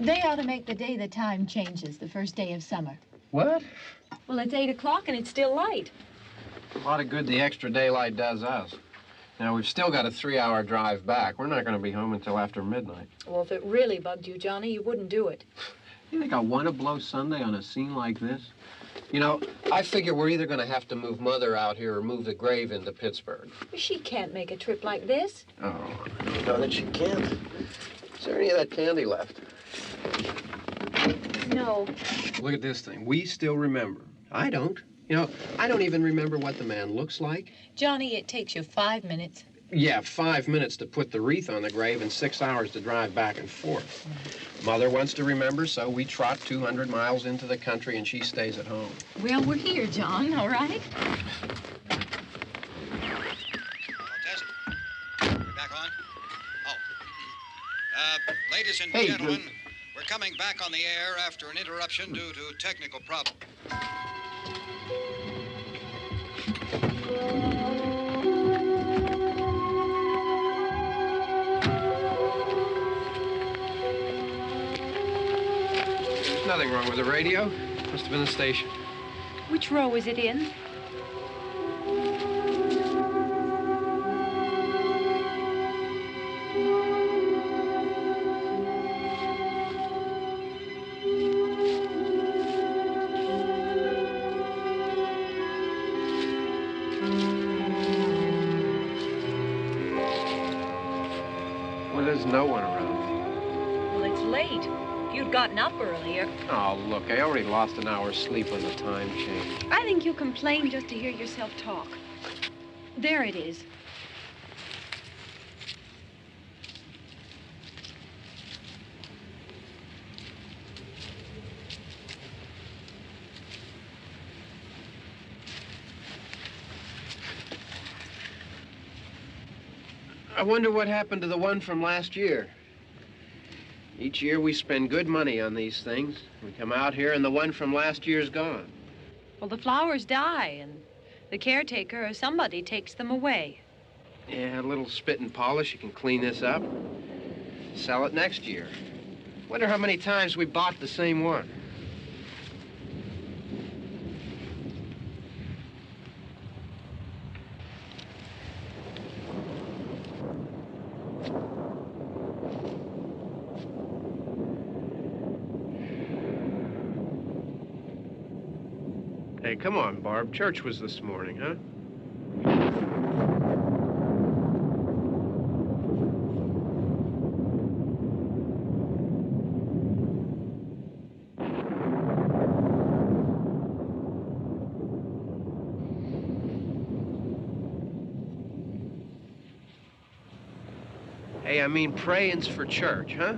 They ought to make the day the time changes, the first day of summer. What? Well, it's 8 o'clock and it's still light. A lot of good the extra daylight does us. Now, we've still got a 3-hour drive back. We're not going to be home until after midnight. Well, if it really bugged you, Johnny, you wouldn't do it. You think I want to blow Sunday on a scene like this? You know, I figure we're either going to have to move Mother out here or move the grave into Pittsburgh. She can't make a trip like this. Oh, I know that she can't. Is there any of that candy left? No. Look at this thing. We still remember. I don't. You know, I don't even remember what the man looks like. Johnny, it takes you 5 minutes. Yeah, 5 minutes to put the wreath on the grave and 6 hours to drive back and forth. Mother wants to remember, so we trot 200 miles into the country and she stays at home. Well, we're here, John, all right? Test. We're back on? Oh. Ladies and gentlemen, we're coming back on the air after an interruption due to technical problem. There's nothing wrong with the radio. Must have been the station. Which row is it in? Well, there's no one around. Well, it's late. If you'd gotten up earlier. Oh, look, I already lost an hour's sleep when the time changed. I think you complain just to hear yourself talk. There it is. I wonder what happened to the one from last year. Each year we spend good money on these things. We come out here and the one from last year's gone. Well, the flowers die, and the caretaker or somebody takes them away. Yeah, a little spit and polish. You can clean this up. Sell it next year. Wonder how many times we bought the same one. Hey, come on, Barb. Church was this morning, huh? Hey, I mean, praying's for church, huh?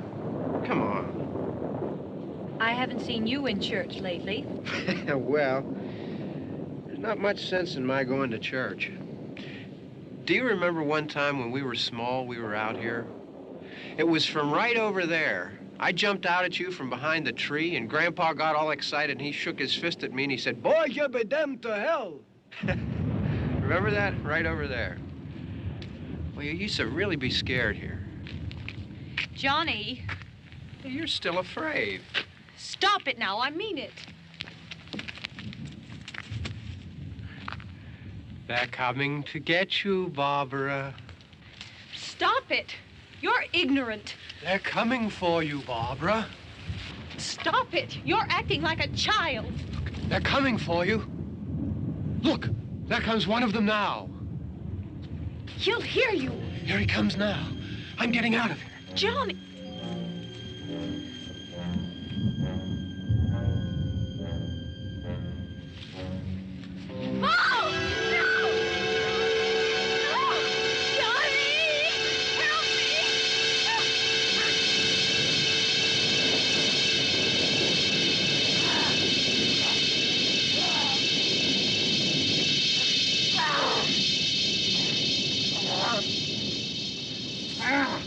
Come on. I haven't seen you in church lately. Well, there's not much sense in my going to church. Do you remember one time when we were small, we were out here? It was from right over there. I jumped out at you from behind the tree, and Grandpa got all excited, and he shook his fist at me, and he said, "Boy, you be damned to hell." Remember that? Right over there. Well, you used to really be scared here. Johnny, You're still afraid. stop it now. I mean it. They're coming to get you, Barbara. Stop it. You're ignorant. They're coming for you, Barbara. Stop it. You're acting like a child. They're coming for you. Look, there comes one of them now. He'll hear you. Here he comes now. I'm getting out of here. Johnny. Oh! No! No! Johnny! Help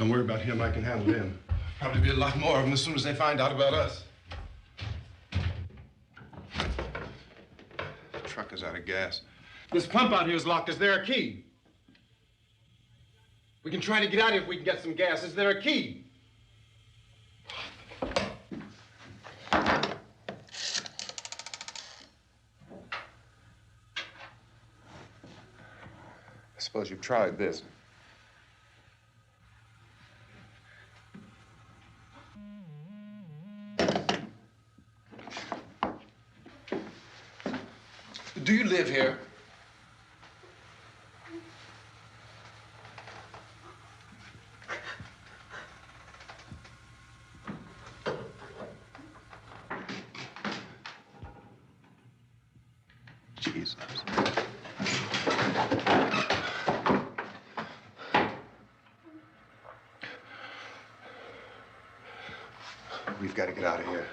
Don't worry about him. I can handle him. Probably be a lot more of them as soon as they find out about us. The truck is out of gas. This pump out here is locked. Is there a key? We can try to get out of here if we can get some gas. Is there a key? I suppose you've tried this. Do you live here? Jesus. We've got to get out of here.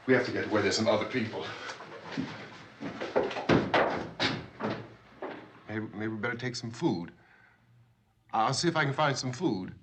We have to get where there's some other people. Maybe we better take some food. I'll see if I can find some food.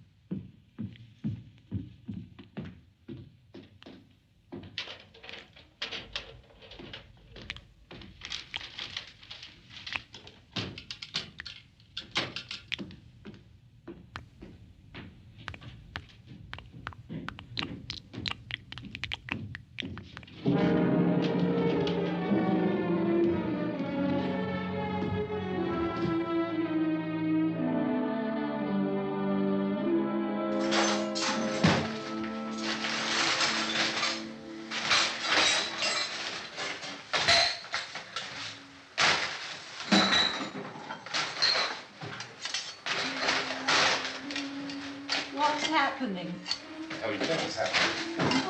What's happening? What the hell do you think is happening?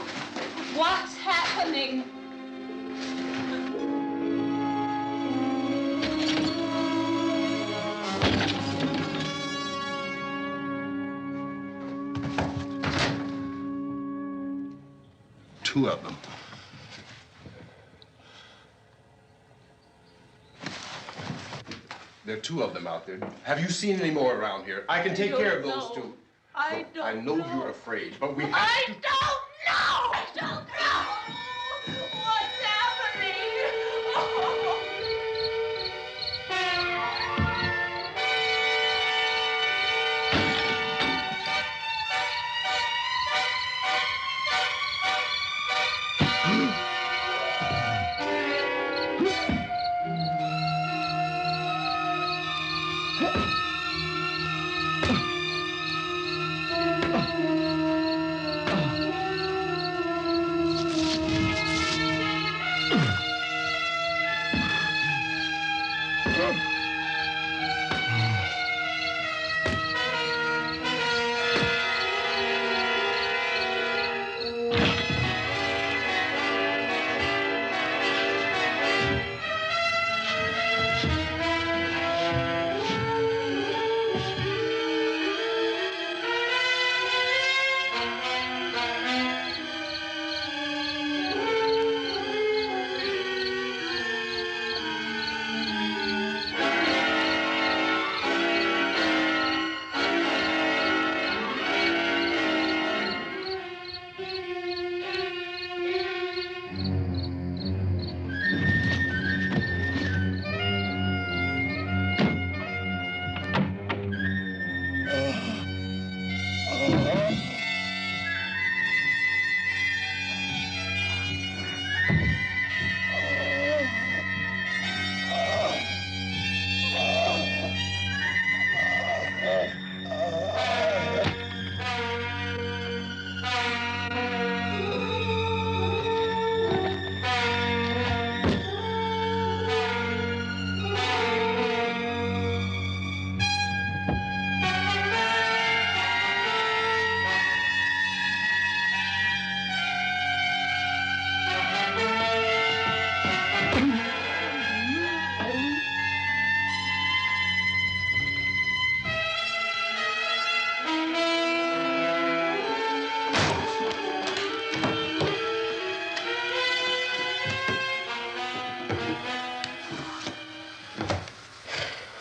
What's happening? Two of them. There are two of them out there. Have you seen any more around here? I can take care of those two. I don't I know you're afraid, but we have to... I don't know! I don't know! What's happening?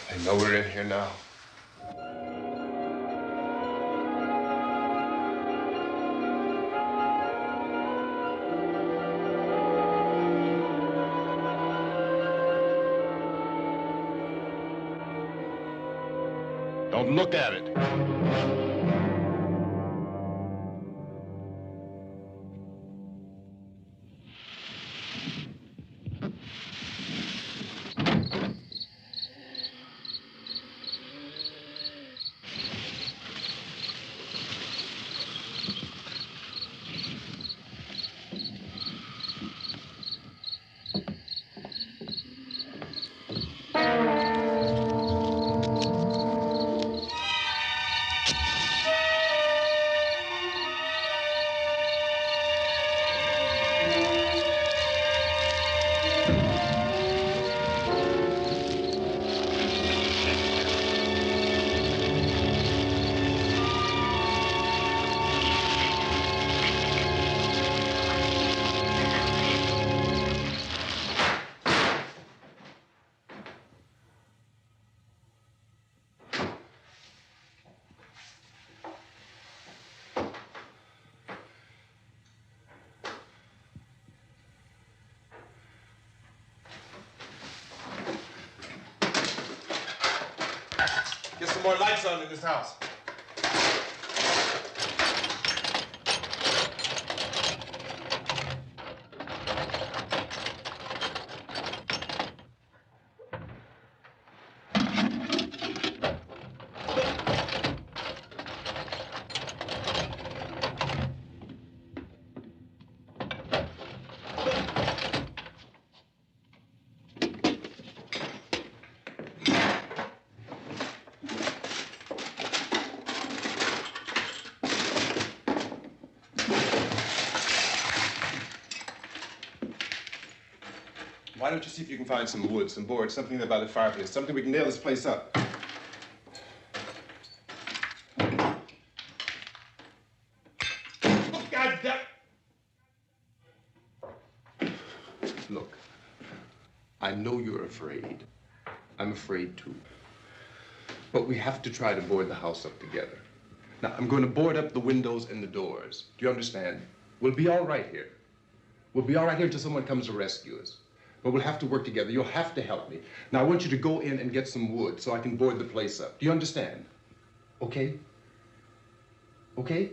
They know we're in here now. Don't look at it. Get some more lights on in this house. Why don't you see if you can find some wood, some board, something there by the fireplace, something we can nail this place up. Oh, God damn. Look, I know you're afraid. I'm afraid too. But we have to try to board the house up together. Now, I'm going to board up the windows and the doors. Do you understand? We'll be all right here. We'll be all right here until someone comes to rescue us. But we'll have to work together. You'll have to help me. Now, I want you to go in and get some wood so I can board the place up. Do you understand? Okay? Okay?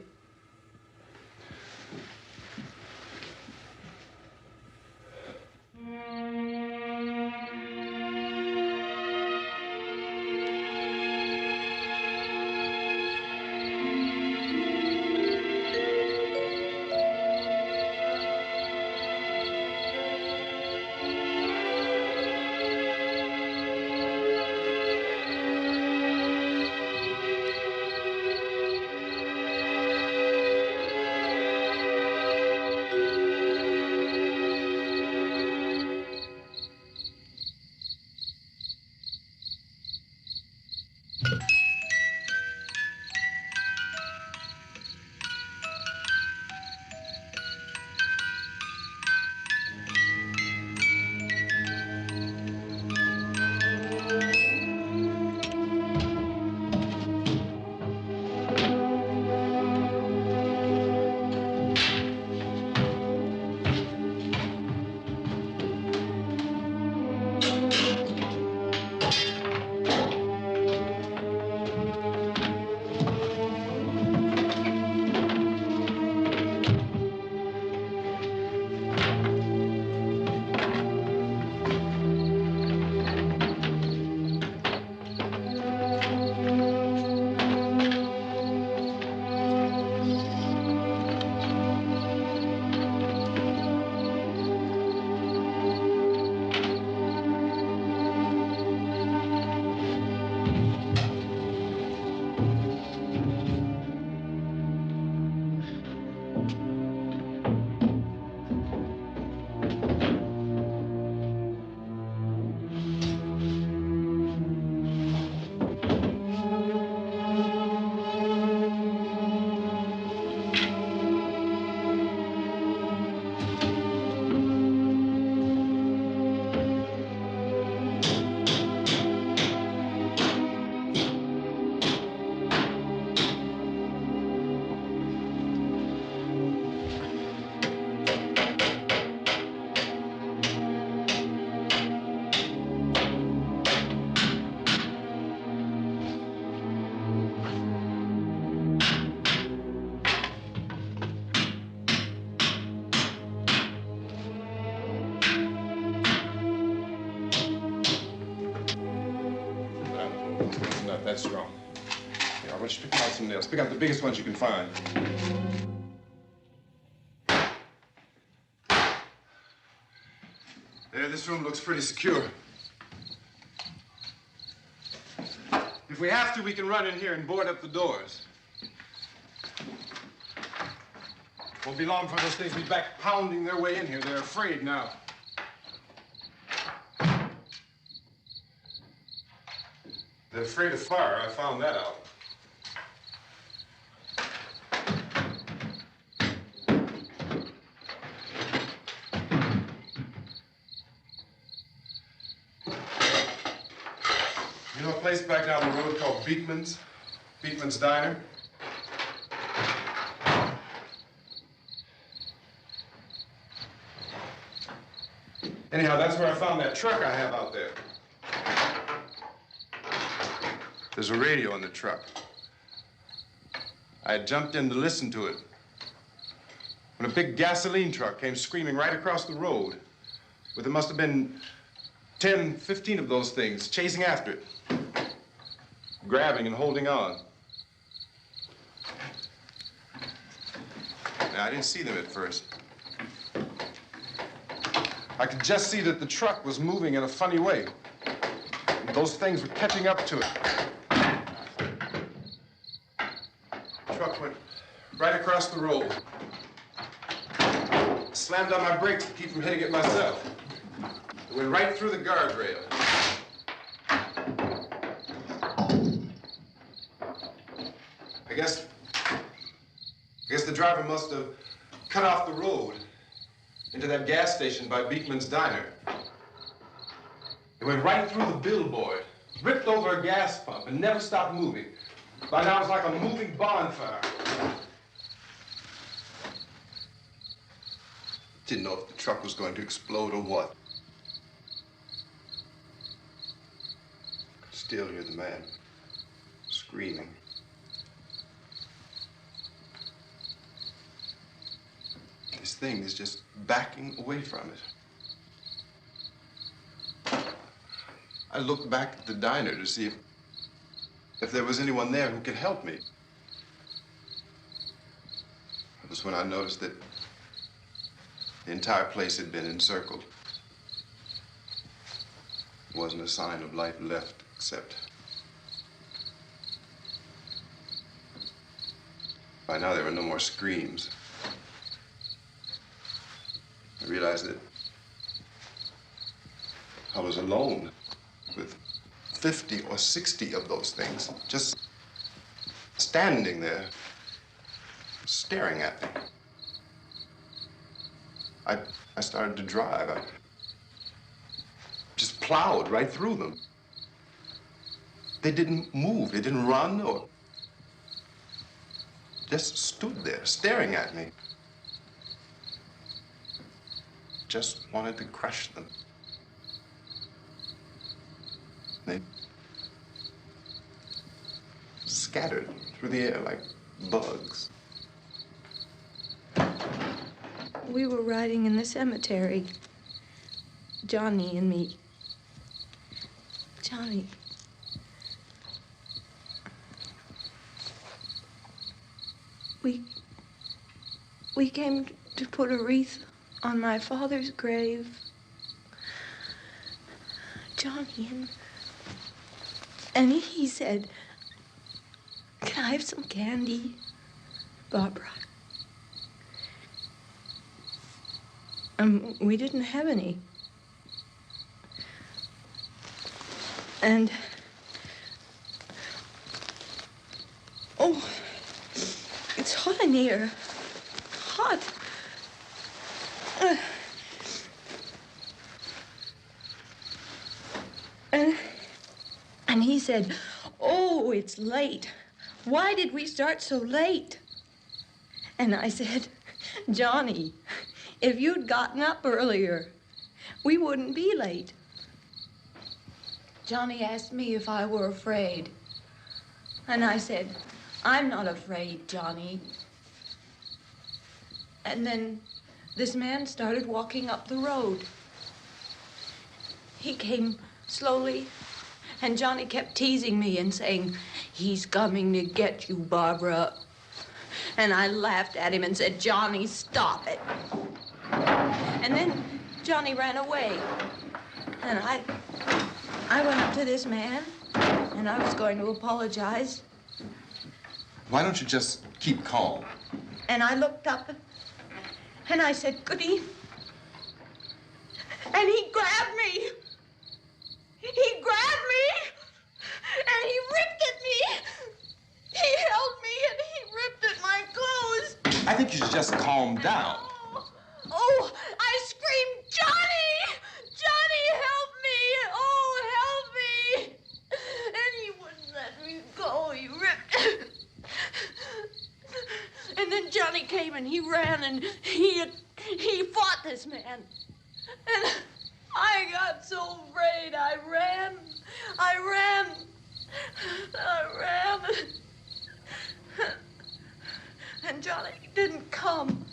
that's wrong. Here, I want you to pick out some nails. Pick out the biggest ones you can find. There, this room looks pretty secure. If we have to, we can run in here and board up the doors. Won't be long before those things be back pounding their way in here. They're afraid now. They're afraid of fire. I found that out. You know a place back down the road called Beekman's? Beekman's Diner? Anyhow, that's where I found that truck I have out there. There's a radio in the truck. I had jumped in to listen to it when a big gasoline truck came screaming right across the road with there must have been 10, 15 of those things chasing after it, grabbing and holding on. Now, I didn't see them at first. I could just see that the truck was moving in a funny way. And those things were catching up to it. The truck went right across the road. Slammed on my brakes to keep from hitting it myself. It went right through the guardrail. I guess the driver must have cut off the road into that gas station by Beekman's Diner. It went right through the billboard, ripped over a gas pump, and never stopped moving. By now, it was like a moving bonfire. Didn't know if the truck was going to explode or what. Could still hear the man screaming. This thing is just backing away from it. I looked back at the diner to see if there was anyone there who could help me. It was when I noticed that the entire place had been encircled. There wasn't a sign of life left except by now there were no more screams. I realized that I was alone with 50 or 60 of those things, just standing there, staring at me. I started to drive. I just plowed right through them. They didn't move. They didn't run or just stood there, staring at me. Just wanted to crush them. They scattered through the air like bugs. We were riding in the cemetery, Johnny and me. Johnny. We came to put a wreath on my father's grave. Johnny, and he said, "Can I have some candy, Barbara?" We didn't have any. And, oh, it's hot in here. Hot. And he said, "Oh, it's late. Why did we start so late?" And I said, "Johnny, if you'd gotten up earlier, we wouldn't be late." Johnny asked me if I were afraid. And I said, "I'm not afraid, Johnny." And then this man started walking up the road. He came slowly And Johnny kept teasing me and saying, "He's coming to get you, Barbara." And I laughed at him and said, "Johnny, stop it." And then Johnny ran away. And I went up to this man, and I was going to apologize. Why don't you just keep calm? And I looked up, and I said, "Goody." And he grabbed me. He grabbed me, and he ripped at me. He held me, and he ripped at my clothes. I think you should just calm down. Oh, I screamed, "Johnny! Johnny, help me! Oh, help me!" And he wouldn't let me go. He ripped. And then Johnny came and he ran and he fought this man. And I got so afraid. I ran. And Johnny didn't come.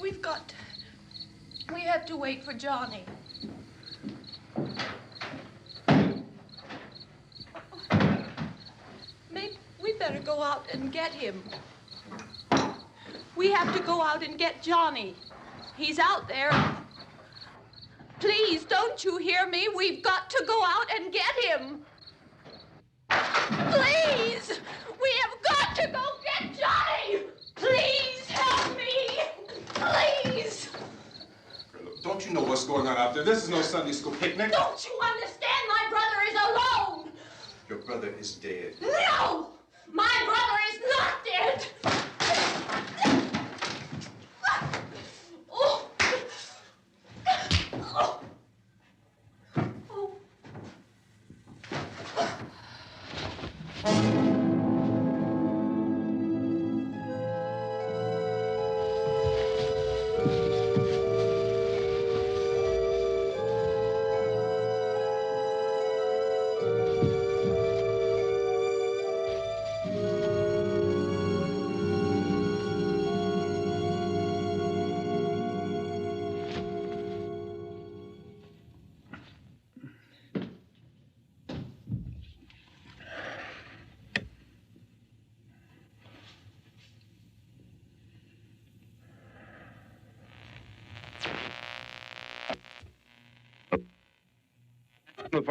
We have to wait for Johnny. Maybe we better go out and get him. We have to go out and get Johnny. He's out there. Please, don't you hear me? We've got to go out and get him. Please! We have got to go get Johnny! Please help me! Please! Look, don't you know what's going on out there? This is no Sunday school picnic. Don't you understand? My brother is alone! Your brother is dead. No! My brother is not dead! Oh. Oh. Oh.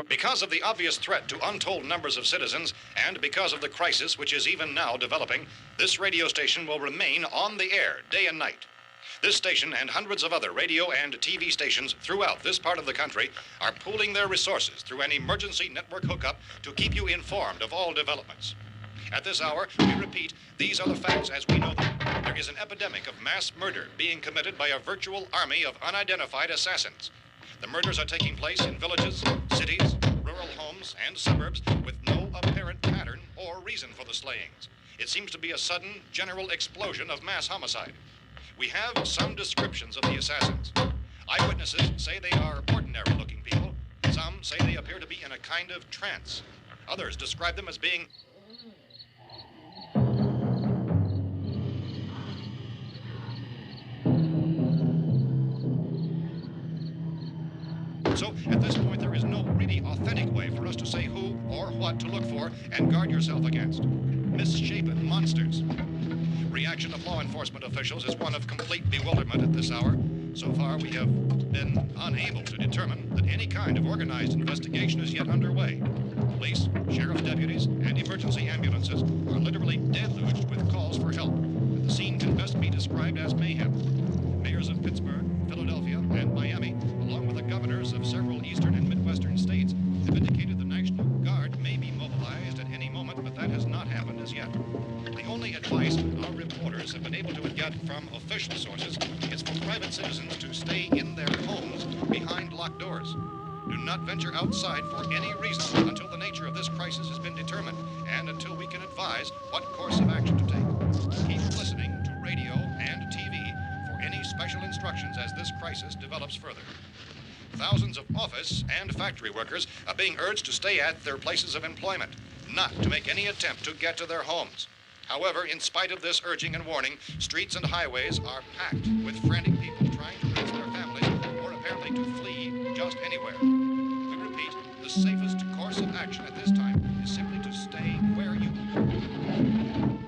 Because of the obvious threat to untold numbers of citizens, and because of the crisis which is even now developing, this radio station will remain on the air day and night. This station and hundreds of other radio and TV stations throughout this part of the country are pooling their resources through an emergency network hookup to keep you informed of all developments. At this hour, we repeat, these are the facts as we know them. There is an epidemic of mass murder being committed by a virtual army of unidentified assassins. The murders are taking place in villages, cities, rural homes, and suburbs with no apparent pattern or reason for the slayings. It seems to be a sudden, general explosion of mass homicide. We have some descriptions of the assassins. Eyewitnesses say they are ordinary-looking people. Some say they appear to be in a kind of trance. Others describe them as being So, at this point, there is no really authentic way for us to say who or what to look for and guard yourself against. Misshapen monsters. Reaction of law enforcement officials is one of complete bewilderment at this hour. So far, we have been unable to determine that any kind of organized investigation is yet underway. Police, sheriff's deputies, and emergency ambulances are literally deluged with calls for help. The scene can best be described as mayhem. Mayors of Pittsburgh, Philadelphia, and Miami, along with the governors of several eastern and midwestern states, have indicated the National Guard may be mobilized at any moment, but that has not happened as yet. The only advice our reporters have been able to get from official sources is for private citizens to stay in their homes behind locked doors. Do not venture outside for any reason until the nature of this crisis has been determined and until we can advise what course of action to take. Keep listening to radio and TV for any special instructions as this crisis develops further. Thousands of office and factory workers are being urged to stay at their places of employment, not to make any attempt to get to their homes. However, in spite of this urging and warning, streets and highways are packed with frantic people trying to reach their families or apparently to flee just anywhere. We repeat, the safest course of action at this time is simply to stay where you are.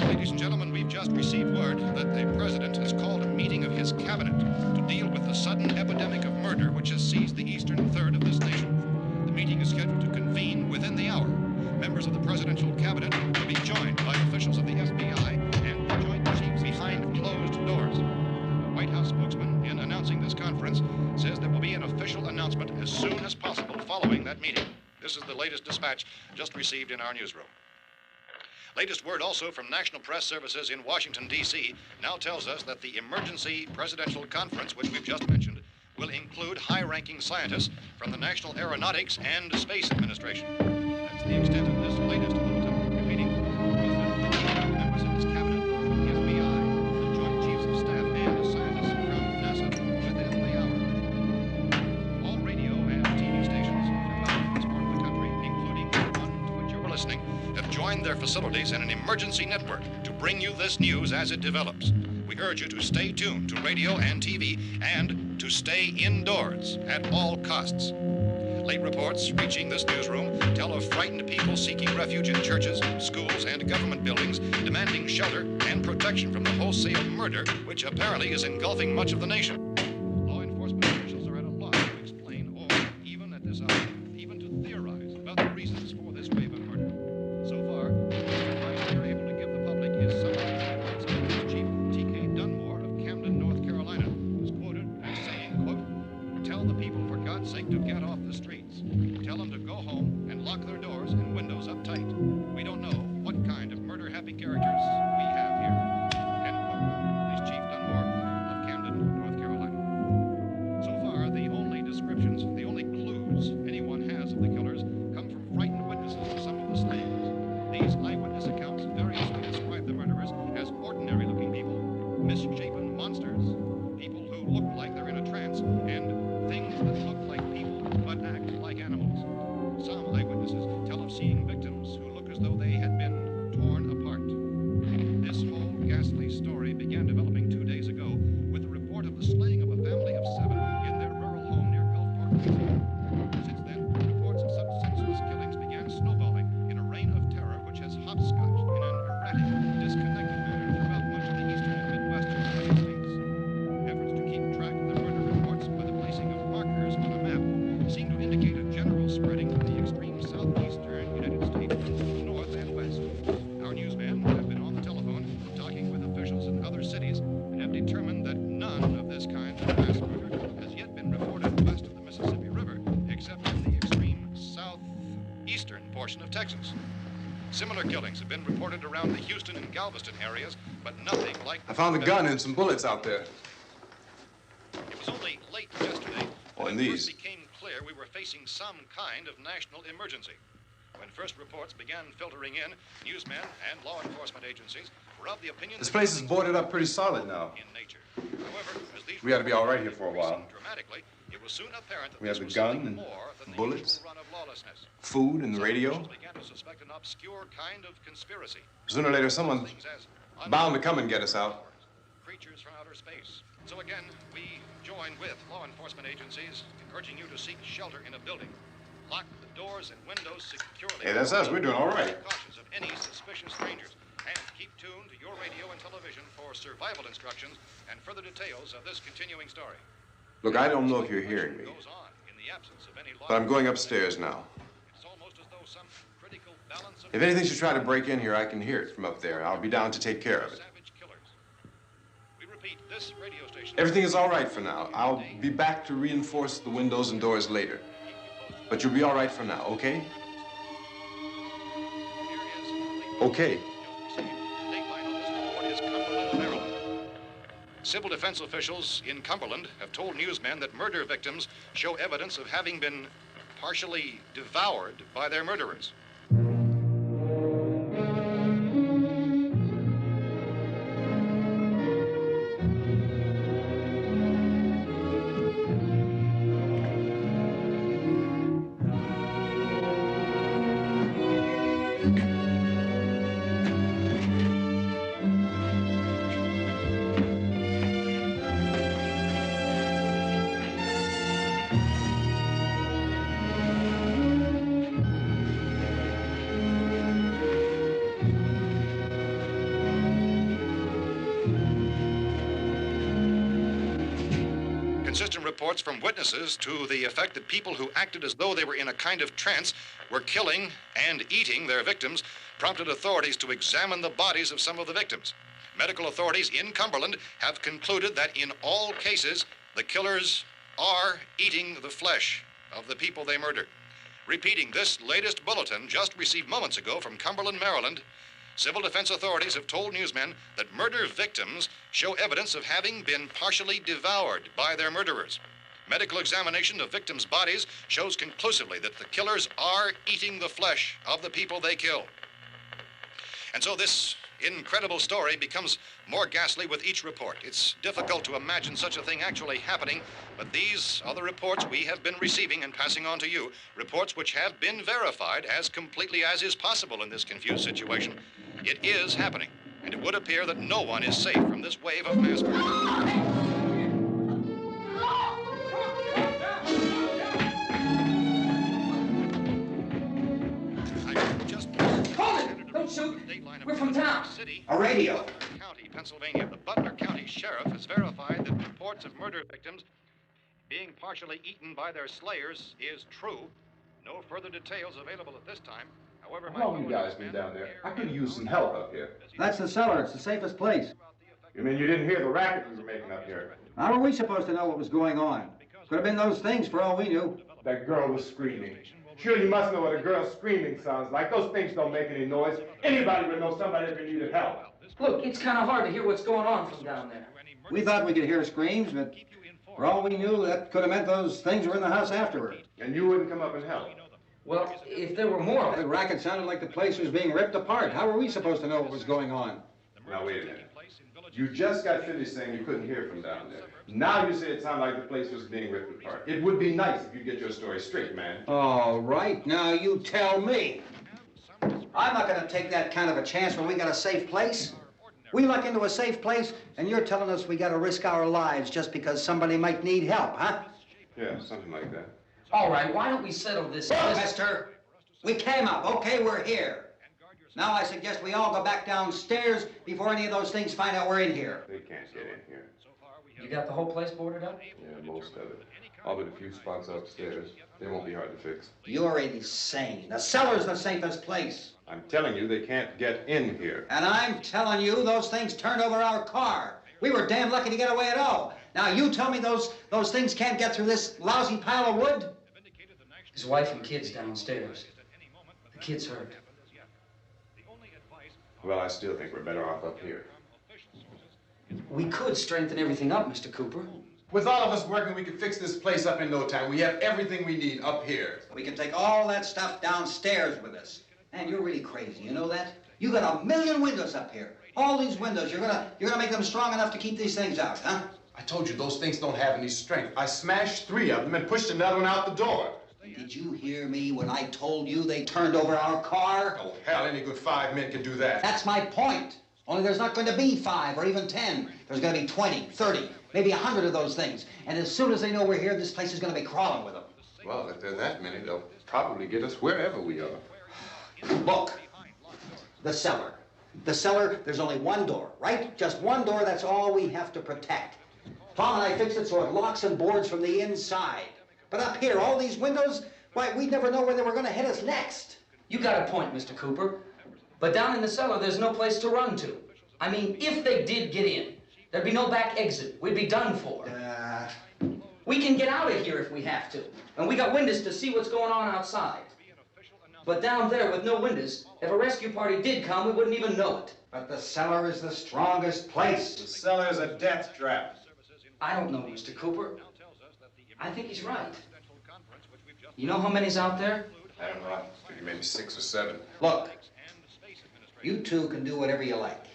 Ladies and gentlemen, we've just received word that the president has called a meeting of his cabinet to deal with the sudden epidemic of murder which has seized the eastern third of this nation. The meeting is scheduled to convene within the hour. Members of the presidential cabinet will be joined by officials of the FBI and the Joint Chiefs behind closed doors. The White House spokesman, in announcing this conference, says there will be an official announcement as soon as possible following that meeting. This is the latest dispatch just received in our newsroom. Latest word also from National Press Services in Washington, D.C. now tells us that the emergency presidential conference, which we've just mentioned, will include high-ranking scientists from the National Aeronautics and Space Administration. That's the extent of this latest bulletin. Repeating, the President, members of his cabinet, the FBI, the Joint Chiefs of Staff, and scientists from NASA within the hour. All radio and TV stations throughout this part of the country, including the one to which you're listening, have joined their facilities in an emergency network to bring you this news as it develops. We urge you to stay tuned to radio and TV and to stay indoors at all costs. Late reports reaching this newsroom tell of frightened people seeking refuge in churches, schools, and government buildings, demanding shelter and protection from the wholesale murder which apparently is engulfing much of the nation. Law enforcement officials are at a loss to explain or, even at this hour, even to theorize about the reasons for this wave of murder. So far, the advice we are able to give the public is summarized by Police Chief T.K. Dunmore of Camden, North Carolina, who's quoted as saying, quote, "Tell the people, for God's sake, to get off the streets. Tell them to go home and lock their doors and windows up tight. We don't know what kind of murder-happy characters we have here." End quote. Police Chief Dunmore of Camden, North Carolina. So far, the only descriptions, the only clues anyone has of the killers come from frightened witnesses to some of the slayings. These eyewitness accounts variously describe the murderers as ordinary-looking people, misshapen monsters, people who look like they're in a trance, and things that look like people but act like animals. Some eyewitnesses tell of seeing victims who look as though they had been torn apart. This whole ghastly story began developing 2 days ago with the report of the slaying of a family of 7 in their rural home near Gulfport, Louisiana. Since then, reports of such senseless killings began snowballing in a reign of terror which has hopscotched in an erratic, disconnected manner throughout much of the eastern and midwestern United States. Efforts to keep track of the murder reports by the placing of markers on a map seem to indicate a general spreading from the extreme southeastern United States to the north and west. Our newsmen have been on the telephone talking with officials in other cities and have determined that none of this kind of mass murder has yet been reported west of the Mississippi River, except in the extreme southeastern portion of Texas. Similar killings have been reported around the Houston and Galveston areas, but nothing like... I found a gun and some bullets out there. It was only late yesterday Oh, that and it these. first became clear we were facing some kind of national emergency. When first reports began filtering in, newsmen and law enforcement agencies were of the opinion This that place is things boarded were up pretty solid now. in nature. However, as these We ought to be all right reports here for a while. increased dramatically, it was soon apparent that We this have the was gun something and more than the bullets. usual run of lawlessness. Food and the Some radio. officials began to suspect an obscure kind of conspiracy. Sooner or later, someone's Things as bound to come and get us out. creatures from outer space. So again, we join with law enforcement agencies urging you to seek shelter in a building. Lock the doors and windows securely. Hey, that's us. We're doing all right. Be cautious of any suspicious strangers. And keep tuned to your radio and television for survival instructions and further details of this continuing story. Look, I don't know if you're hearing me, Goes on in the absence of any law but I'm going upstairs now. It's almost as though some critical balance of If anything should try to break in here, I can hear it from up there. I'll be down to take care of it. savage killers. We repeat, this radio station. Everything is all right for now. I'll be back to reinforce the windows and doors later. But you'll be all right for now, okay? Okay. Civil defense officials in Cumberland have told newsmen that murder victims show evidence of having been partially devoured by their murderers. Consistent reports from witnesses to the effect that people who acted as though they were in a kind of trance were killing and eating their victims prompted authorities to examine the bodies of some of the victims. Medical authorities in Cumberland have concluded that in all cases, the killers are eating the flesh of the people they murdered. Repeating this latest bulletin just received moments ago from Cumberland, Maryland, civil defense authorities have told newsmen that murder victims show evidence of having been partially devoured by their murderers. Medical examination of victims' bodies shows conclusively that the killers are eating the flesh of the people they kill. And so this incredible story becomes more ghastly with each report. It's difficult to imagine such a thing actually happening, but these are the reports we have been receiving and passing on to you, reports which have been verified as completely as is possible in this confused situation. It is happening, and it would appear that no one is safe from this wave of mass murder. Don't shoot. We're from town. A radio. County, Pennsylvania. The Butler County Sheriff has verified that reports of murder victims being partially eaten by their slayers is true. No further details available at this time. However, How long you guys been down there? I could use some help up here. That's the cellar. It's the safest place. You mean you didn't hear the racket we were making up here? How were we supposed to know what was going on? Could have been those things for all we knew. That girl was screaming. Sure, you must know what a girl screaming sounds like. Those things don't make any noise. Anybody would know somebody ever needed help. Look, it's kind of hard to hear what's going on from down there. We thought we could hear screams, but for all we knew, that could have meant those things were in the house afterward. And you wouldn't come up and help? Well, if there were more... The racket sounded like the place was being ripped apart. How were we supposed to know what was going on? Now, wait a minute. You just got finished saying you couldn't hear from down there. Now you say it sounded like the place was being ripped apart. It would be nice if you get your story straight, man. All right, now you tell me. I'm not going to take that kind of a chance when we got a safe place. We luck into a safe place, and you're telling us we got to risk our lives just because somebody might need help, huh? Yeah, something like that. All right, why don't we settle this? Look, mister, we came up. Okay, we're here. Now I suggest we all go back downstairs before any of those things find out we're in here. They can't get in here. You got the whole place boarded up? Yeah, most of it. All but a few spots upstairs. They won't be hard to fix. You're insane. The cellar's the safest place. I'm telling you, they can't get in here. And I'm telling you, those things turned over our car. We were damn lucky to get away at all. Now you tell me those things can't get through this lousy pile of wood? His wife and kids downstairs. The kid's hurt. Well, I still think we're better off up here. We could strengthen everything up, Mr. Cooper. With all of us working, we could fix this place up in no time. We have everything we need up here. We can take all that stuff downstairs with us. Man, you're really crazy, you know that? You got 1,000,000 windows up here. All these windows, you're gonna make them strong enough to keep these things out, huh? I told you those things don't have any strength. I smashed 3 of them and pushed another one out the door. Did you hear me when I told you they turned over our car? Oh, hell, any good 5 men can do that. That's my point. Only there's not going to be 5 or even 10. There's going to be 20, 30, maybe 100 of those things. And as soon as they know we're here, this place is going to be crawling with them. Well, if there are that many, they'll probably get us wherever we are. Look, the cellar. The cellar, there's only one door, right? Just one door, that's all we have to protect. Tom and I fixed it so it locks and boards from the inside. But up here, all these windows, why, we'd never know where they were going to hit us next. You got a point, Mr. Cooper. But down in the cellar, there's no place to run to. I mean, if they did get in, there'd be no back exit. We'd be done for. We can get out of here if we have to. And we got windows to see what's going on outside. But down there with no windows, if a rescue party did come, we wouldn't even know it. But the cellar is the strongest place. The cellar's a death trap. I don't know, Mr. Cooper. I think he's right. You know how many's out there? I don't know. I figure maybe 6 or 7. Look, you two can do whatever you like.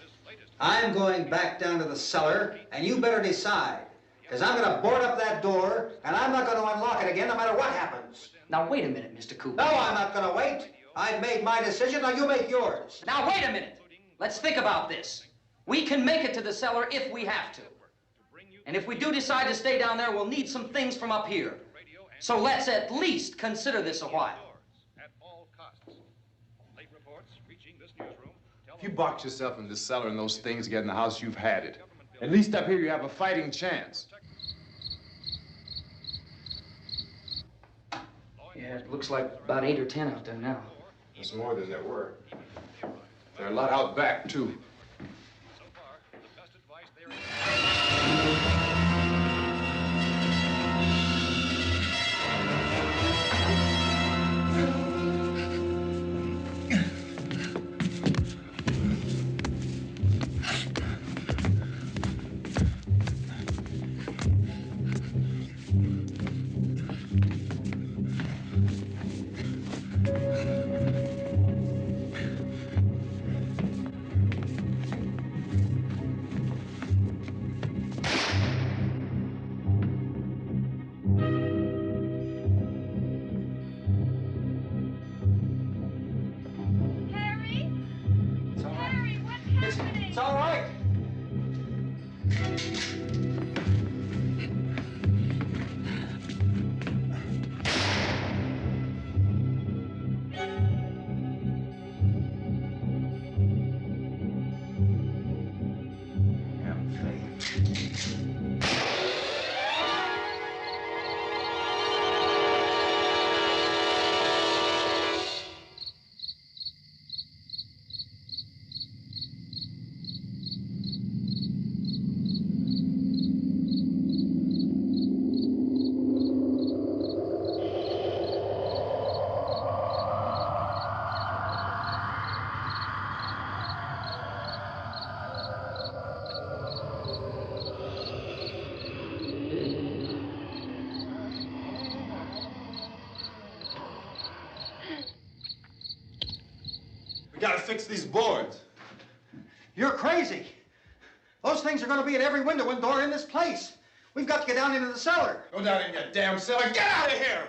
I'm going back down to the cellar, and you better decide. Because I'm going to board up that door, and I'm not going to unlock it again no matter what happens. Now, wait a minute, Mr. Cooper. No, I'm not going to wait. I've made my decision, now you make yours. Now, wait a minute. Let's think about this. We can make it to the cellar if we have to. And if we do decide to stay down there, we'll need some things from up here. So let's at least consider this a while. If you box yourself in the cellar and those things get in the house, you've had it. At least up here you have a fighting chance. Yeah, it looks like about 8 or 10 out there now. There's more than there were. There are a lot out back, too. It's all right. We gotta fix these boards. You're crazy. Those things are going to be at every window and door in this place. We've got to get down into the cellar. Go down in your damn cellar. Get out of here!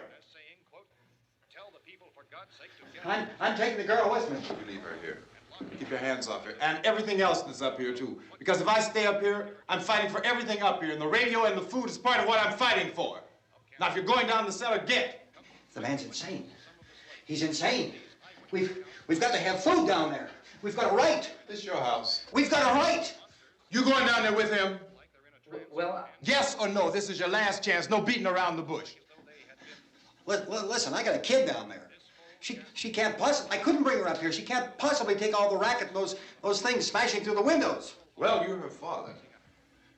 I'm taking the girl with me. You leave her here. Keep your hands off her. And everything else that's up here, too. Because if I stay up here, I'm fighting for everything up here. And the radio and the food is part of what I'm fighting for. Now, if you're going down the cellar, get. The man's insane. He's insane. We've got to have food down there. We've got a right. This is your house. We've got a right. You going down there with him? Well, Yes or no? This is your last chance. No beating around the bush. Listen, I got a kid down there. She can't possibly, I couldn't bring her up here. She can't possibly take all the racket and those things smashing through the windows. Well, you're her father.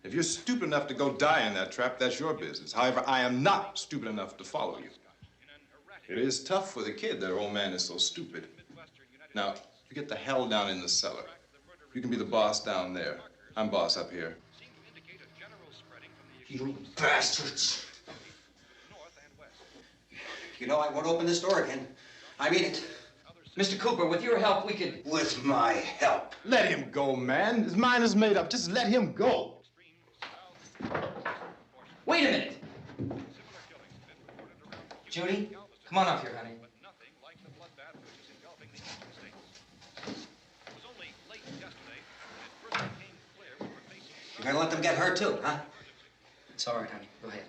If you're stupid enough to go die in that trap, that's your business. However, I am not stupid enough to follow you. It is tough for the kid that her old man is so stupid. Now, you get the hell down in the cellar. You can be the boss down there. I'm boss up here. You bastards. You know, I won't open this door again. I mean it. Mr. Cooper, with your help, we could... With my help. Let him go, man. His mind is made up. Just let him go. Wait a minute. Judy, come on up here, honey. You're gonna let them get hurt too, huh? It's all right, honey. Go ahead.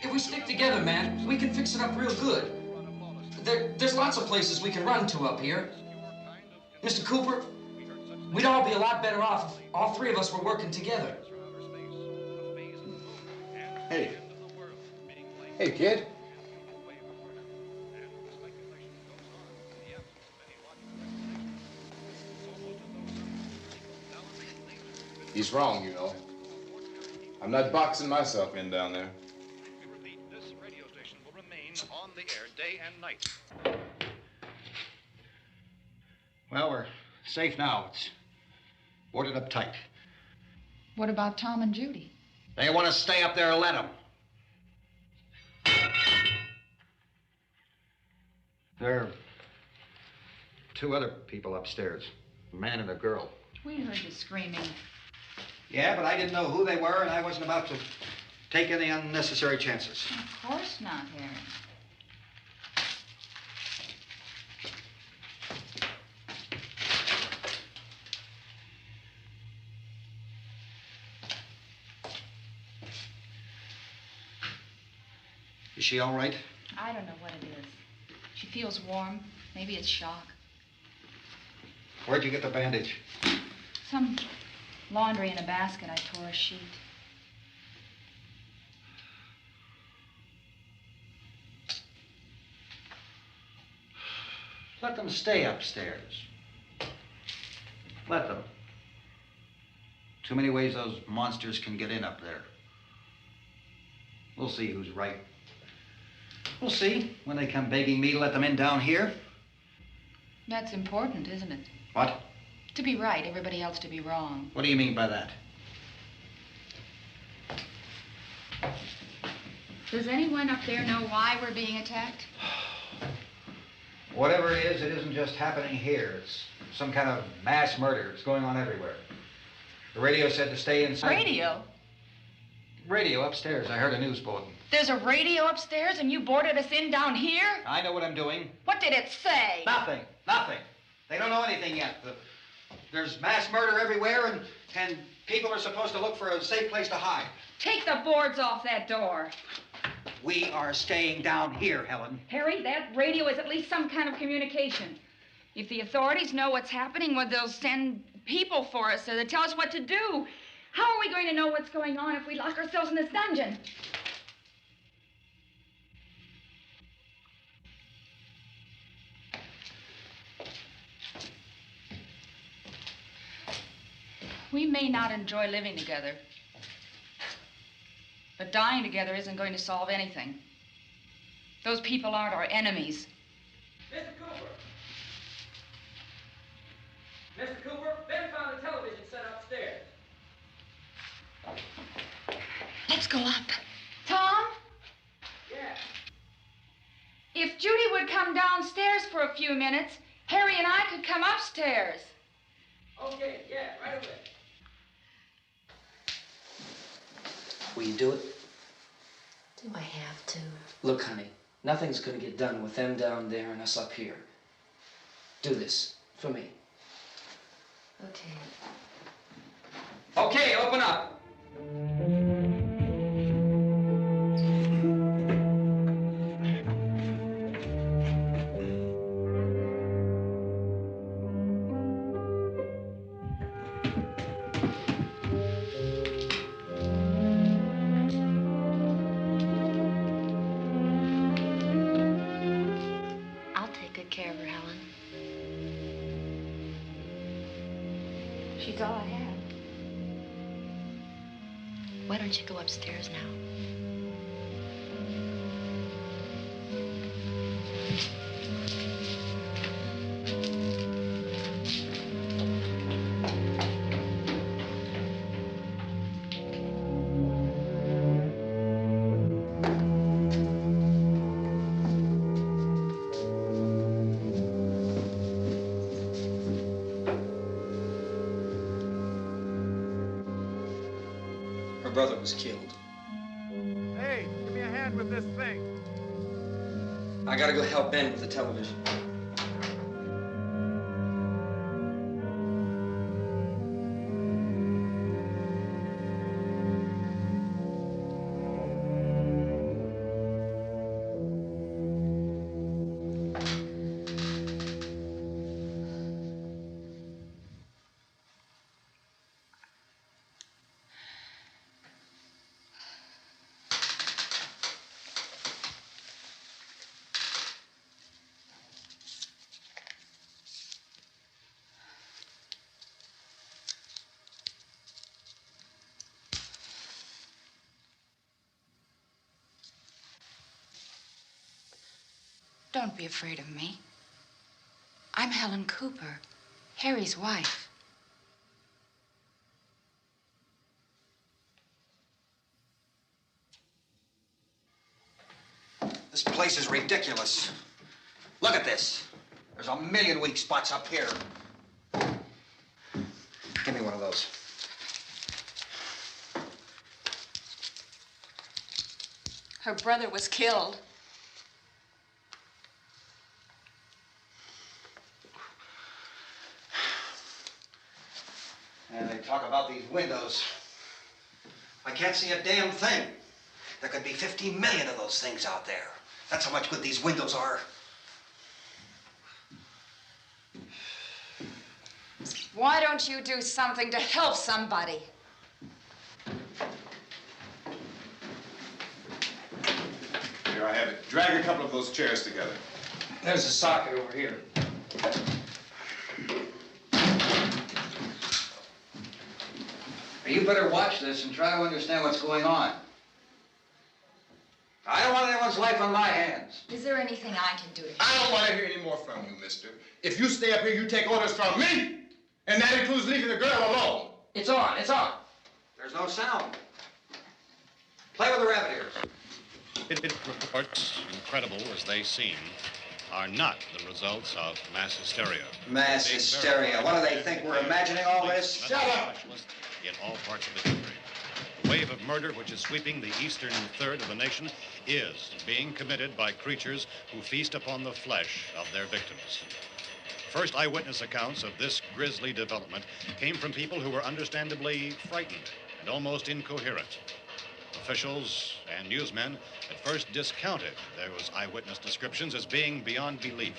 If we stick together, man, we can fix it up real good. There's lots of places we can run to up here. Mr. Cooper, we'd all be a lot better off if all three of us were working together. Hey. Hey, kid. He's wrong, you know. I'm not boxing myself in down there. This radio station will remain on the air day and night. Well, we're safe now. It's boarded up tight. What about Tom and Judy? They want to stay up there, let them. There are two other people upstairs, a man and a girl. We heard you screaming. Yeah, but I didn't know who they were, and I wasn't about to take any unnecessary chances. Of course not, Harry. Is she all right? I don't know what it is. She feels warm. Maybe it's shock. Where'd you get the bandage? Some laundry in a basket. I tore a sheet. Let them stay upstairs. Let them. Too many ways those monsters can get in up there. We'll see who's right. We'll see when they come begging me to let them in down here. That's important, isn't it? What? To be right, everybody else to be wrong. What do you mean by that? Does anyone up there know why we're being attacked? Whatever it isn't just happening here. It's some kind of mass murder. It's going on everywhere. The radio said to stay inside. Radio? Radio upstairs. I heard a news bulletin. There's a radio upstairs and you boarded us in down here? I know what I'm doing. What did it say? Nothing. Nothing. They don't know anything yet. There's mass murder everywhere, and people are supposed to look for a safe place to hide. Take the boards off that door. We are staying down here, Helen. Harry, that radio is at least some kind of communication. If the authorities know what's happening, well, they'll send people for us so they'll tell us what to do. How are we going to know what's going on if we lock ourselves in this dungeon? We may not enjoy living together, but dying together isn't going to solve anything. Those people aren't our enemies. Mr. Cooper! Mr. Cooper, Ben found a television set upstairs. Let's go up. Tom? Yeah. If Judy would come downstairs for a few minutes, Harry and I could come upstairs. Okay, yeah, right away. Will you do it? Do I have to? Look, honey, nothing's gonna get done with them down there and us up here. Do this for me. Okay. Okay, open up. I'll take good care of her, Helen. She's all I have. Why don't you go upstairs now? Her brother was killed. Hey, give me a hand with this thing. I gotta go help Ben with the television. Don't be afraid of me. I'm Helen Cooper, Harry's wife. This place is ridiculous. Look at this. There's a million weak spots up here. Give me one of those. Her brother was killed. And they talk about these windows. I can't see a damn thing. There could be 50 million of those things out there. That's how much good these windows are. Why don't you do something to help somebody? Here I have it. Drag a couple of those chairs together. There's a socket over here. You better watch this and try to understand what's going on. I don't want anyone's life on my hands. Is there anything I can do to help? I don't want to hear any more from you, mister. If you stay up here, you take orders from me. And that includes leaving the girl alone. It's on, it's on. There's no sound. Play with the rabbit ears. Reports, incredible as they seem, are not the results of mass hysteria. Mass hysteria. What do they think? We're imagining all this? Shut up! In all parts of the country. The wave of murder which is sweeping the eastern third of the nation is being committed by creatures who feast upon the flesh of their victims. First eyewitness accounts of this grisly development came from people who were understandably frightened and almost incoherent. Officials and newsmen at first discounted those eyewitness descriptions as being beyond belief.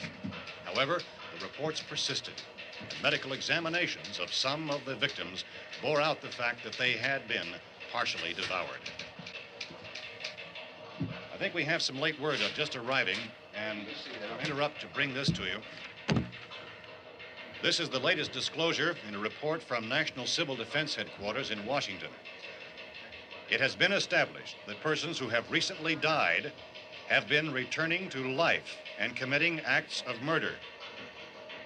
However, the reports persisted. And medical examinations of some of the victims bore out the fact that they had been partially devoured. I think we have some late word of just arriving, and I'll interrupt to bring this to you. This is the latest disclosure in a report from National Civil Defense Headquarters in Washington. It has been established that persons who have recently died have been returning to life and committing acts of murder.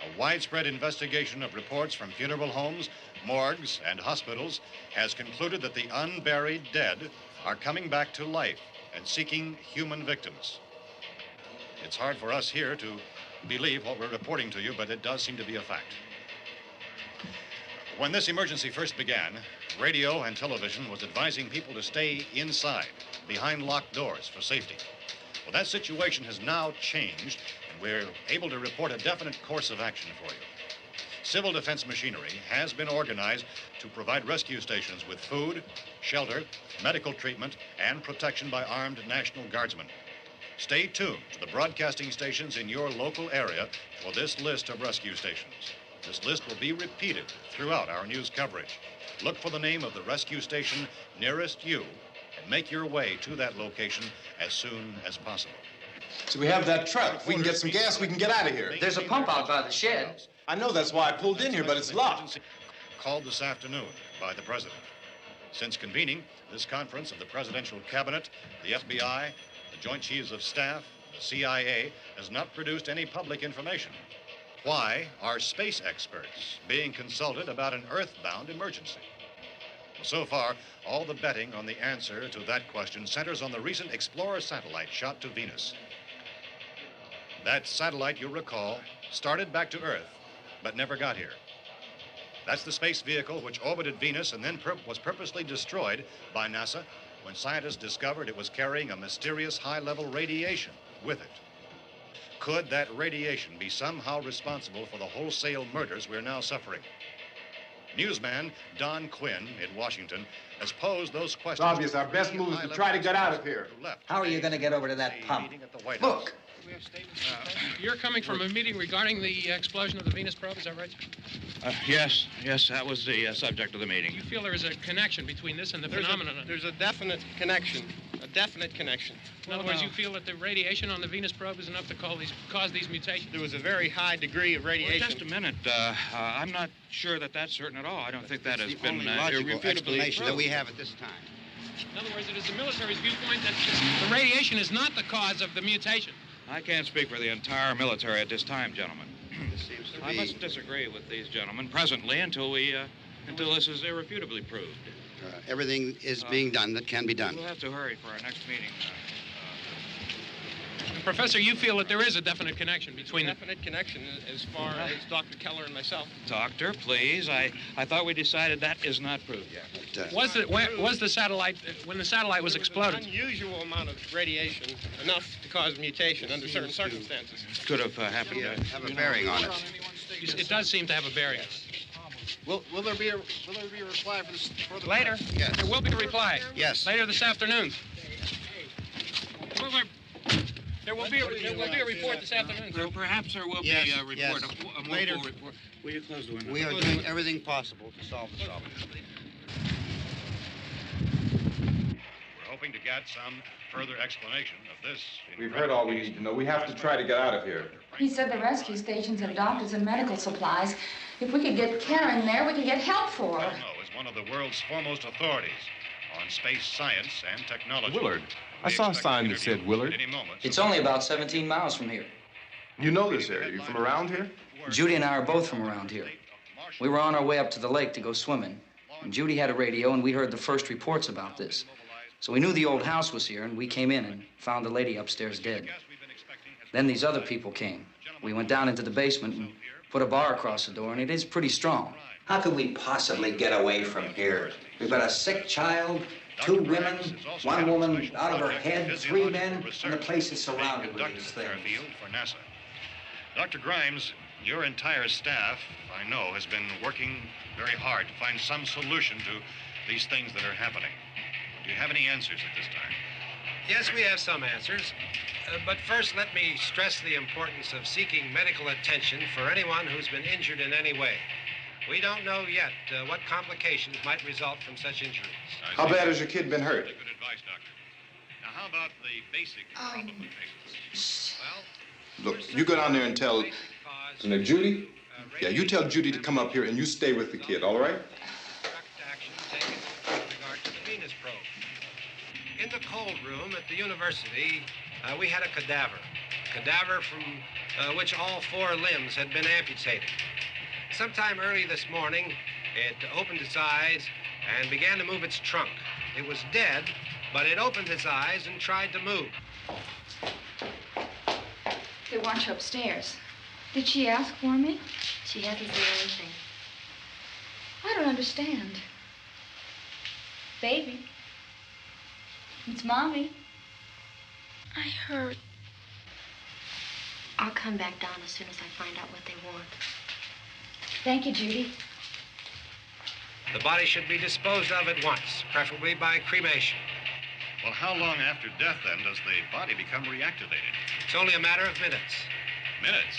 A widespread investigation of reports from funeral homes, morgues, and hospitals has concluded that the unburied dead are coming back to life and seeking human victims. It's hard for us here to believe what we're reporting to you, but it does seem to be a fact. When this emergency first began, radio and television was advising people to stay inside, behind locked doors for safety. Well, that situation has now changed, and we're able to report a definite course of action for you. Civil defense machinery has been organized to provide rescue stations with food, shelter, medical treatment, and protection by armed National Guardsmen. Stay tuned to the broadcasting stations in your local area for this list of rescue stations. This list will be repeated throughout our news coverage. Look for the name of the rescue station nearest you and make your way to that location as soon as possible. So we have that truck. If we can get some gas, we can get out of here. There's a pump out by the shed. I know, that's why I pulled in here, but it's locked. Called this afternoon by the president. Since convening this conference of the presidential cabinet, the FBI, the Joint Chiefs of Staff, the CIA has not produced any public information. Why are space experts being consulted about an earthbound emergency? Well, so far, all the betting on the answer to that question centers on the recent Explorer satellite shot to Venus. That satellite, you'll recall, started back to Earth, but never got here. That's the space vehicle which orbited Venus and then was purposely destroyed by NASA when scientists discovered it was carrying a mysterious high-level radiation with it. Could that radiation be somehow responsible for the wholesale murders we're now suffering? Newsman Don Quinn in Washington has posed those questions. It's obvious our best move is to try to get out of here. How are you going to get over to that pump? Look! You're coming from a meeting regarding the explosion of the Venus probe, is that right? Yes, that was the subject of the meeting. You feel there is a connection between this and the phenomenon? There's a definite connection. A definite connection. In other words, you feel that the radiation on the Venus probe is enough to cause these mutations? There was a very high degree of radiation. Well, just a minute. I'm not sure that that's certain at all. I don't think that has been only logical irrefutably explanation that proved. we have at this time. In other words, it is the military's viewpoint that the radiation is not the cause of the mutation. I can't speak for the entire military at this time, gentlemen. This seems to I be... must disagree with these gentlemen presently until this is irrefutably proved. everything is being done that can be done. We'll have to hurry for our next meeting. Professor, you feel that there is a definite connection between them. Definite connection as far as Dr. Keller and myself. Doctor, please. I thought we decided that is not proved yet. Was the satellite, when the satellite was exploded? An unusual amount of radiation, enough to cause mutation under certain circumstances. Could have happened. Have a bearing on it. It does seem to have a bearing. Will there be a reply for this further? Later? Yes. There will be a reply. Yes. Later this afternoon. There will be a report this afternoon. Perhaps there will Yes, be a report, yes. a more Later. full report. Will you close the window? We are doing everything possible to solve the problem. We're hoping to get some further explanation of this. We've heard all we need to know. We have to try to get out of here. He said the rescue stations have doctors and medical supplies. If we could get care in there, we could get help for her. Belno is one of the world's foremost authorities on space science and technology. Willard. I saw a sign that said Willard. It's only about 17 miles from here. You know this area. You from around here? Judy and I are both from around here. We were on our way up to the lake to go swimming, and Judy had a radio, and we heard the first reports about this. So we knew the old house was here, and we came in and found the lady upstairs dead. Then these other people came. We went down into the basement and put a bar across the door, and it is pretty strong. How could we possibly get away from here? We've got a sick child, 2 women, 1 woman out of her head, 3 men, and the place is surrounded with these things. For NASA. Dr. Grimes, your entire staff, I know, has been working very hard to find some solution to these things that are happening. Do you have any answers at this time? Yes, we have some answers. But first, let me stress the importance of seeking medical attention for anyone who's been injured in any way. We don't know yet what complications might result from such injuries. How bad has your kid been hurt? Good advice, Doctor. Now, how about the basic problem of patients? Well, Look, you go down there and tell... Isn't it Judy? Yeah, you tell Judy to come up here and you stay with the kid, all right? Action taken with regard to the Venus probe. In the cold room at the university, we had a cadaver from which all 4 limbs had been amputated. Sometime early this morning, it opened its eyes and began to move its trunk. It was dead, but it opened its eyes and tried to move. They want you upstairs. Did she ask for me? She hasn't said anything. I don't understand. Baby. It's Mommy. I heard. I'll come back down as soon as I find out what they want. Thank you, Judy. The body should be disposed of at once, preferably by cremation. well, how long after death, then, does the body become reactivated? It's only a matter of minutes. Minutes?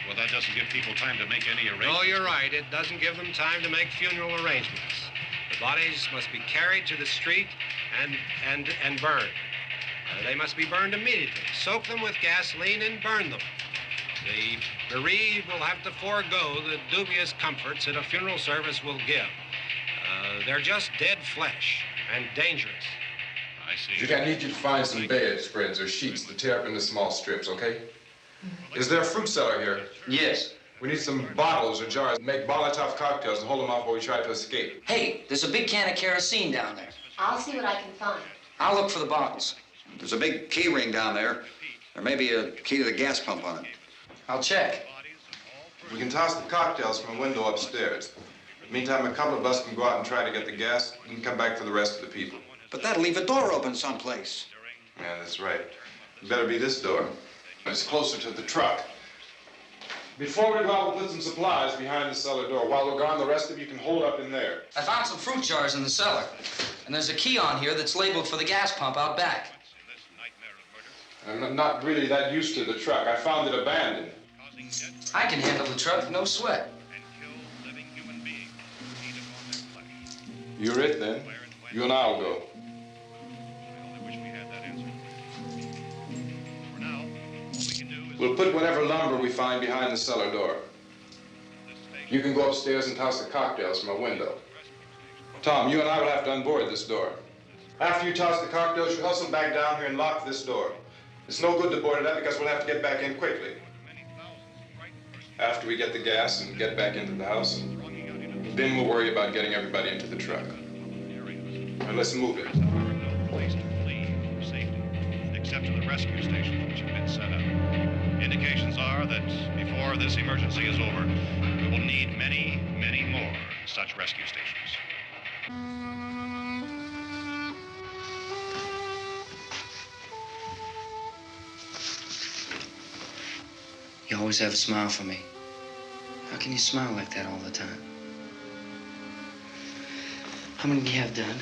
Well, that doesn't give people time to make any arrangements. No, you're right. It doesn't give them time to make funeral arrangements. The bodies must be carried to the street and burned. They must be burned immediately. Soak them with gasoline and burn them. The bereaved will have to forego the dubious comforts that a funeral service will give. They're just dead flesh and dangerous. I see. Judy, I need you to find some bedspreads or sheets to tear up into small strips, okay? Is there a fruit cellar here? Yes. We need some bottles or jars to make Molotov cocktails and hold them off while we try to escape. Hey, there's a big can of kerosene down there. I'll see what I can find. I'll look for the bottles. There's a big key ring down there. There may be a key to the gas pump on it. I'll check. We can toss the cocktails from a window upstairs. Meantime, a couple of us can go out and try to get the gas and come back for the rest of the people. But that'll leave a door open someplace. Yeah, that's right. It better be this door. It's closer to the truck. Before we go out, we'll put some supplies behind the cellar door. While we're gone, the rest of you can hold up in there. I found some fruit jars in the cellar. And there's a key on here that's labeled for the gas pump out back. I'm not really that used to the truck. I found it abandoned. I can handle the truck, no sweat. You're it, then. You and I'll go. We'll put whatever lumber we find behind the cellar door. You can go upstairs and toss the cocktails from a window. Tom, you and I will have to unboard this door. After you toss the cocktails, you hustle back down here and lock this door. It's no good to board it up because we'll have to get back in quickly. After we get the gas and get back into the house, then we'll worry about getting everybody into the truck. Now let's move it. except to the rescue stations which have been set up. Indications are that before this emergency is over, we will need many, many more such rescue stations. You always have a smile for me. How can you smile like that all the time? How many do you have done?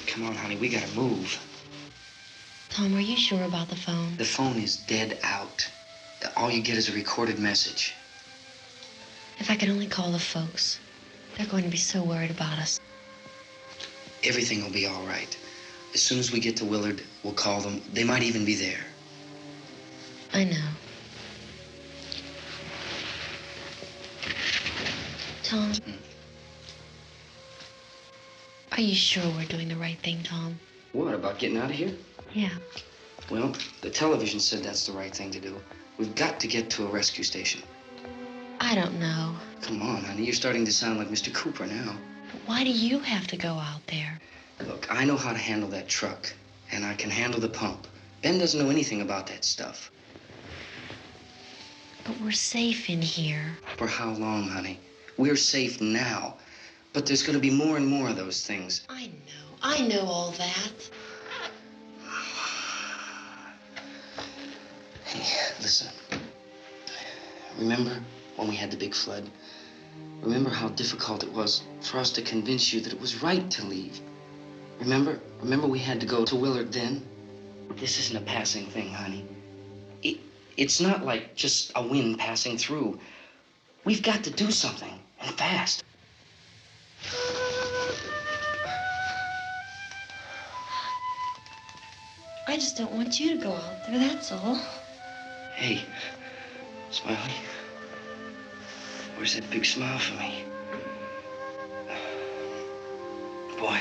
Come on, honey, we gotta move. Tom, are you sure about the phone? The phone is dead out. All you get is a recorded message. If I could only call the folks. They're going to be so worried about us. Everything will be all right. As soon as we get to Willard, we'll call them. They might even be there. I know. Tom, are you sure we're doing the right thing, Tom? What, about getting out of here? Yeah. Well, the television said that's the right thing to do. We've got to get to a rescue station. I don't know. Come on, honey, you're starting to sound like Mr. Cooper now. But why do you have to go out there? Look, I know how to handle that truck, and I can handle the pump. Ben doesn't know anything about that stuff. But we're safe in here. For how long, honey? We're safe now. But there's going to be more and more of those things. I know all that. Hey, listen. Remember when we had the big flood? Remember how difficult it was for us to convince you that it was right to leave? Remember we had to go to Willard then? This isn't a passing thing, honey. It's not like just a wind passing through. We've got to do something, and fast. I just don't want you to go out there, that's all. Hey, Smiley, where's that big smile for me? Boy,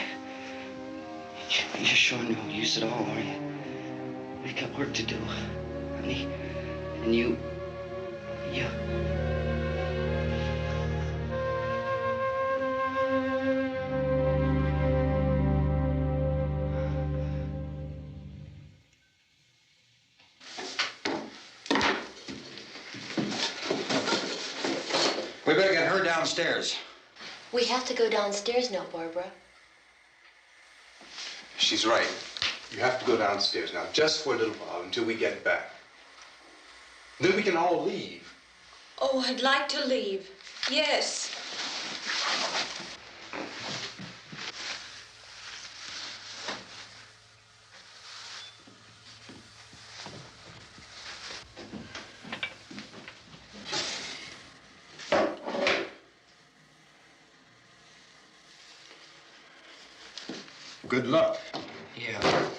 you're sure no use at all, are you? We've got work to do, honey. And you... We better get her downstairs. We have to go downstairs now, Barbara. She's right. You have to go downstairs now, just for a little while, until we get back. Then we can all leave. Oh, I'd like to leave. Yes. Good luck. Yeah.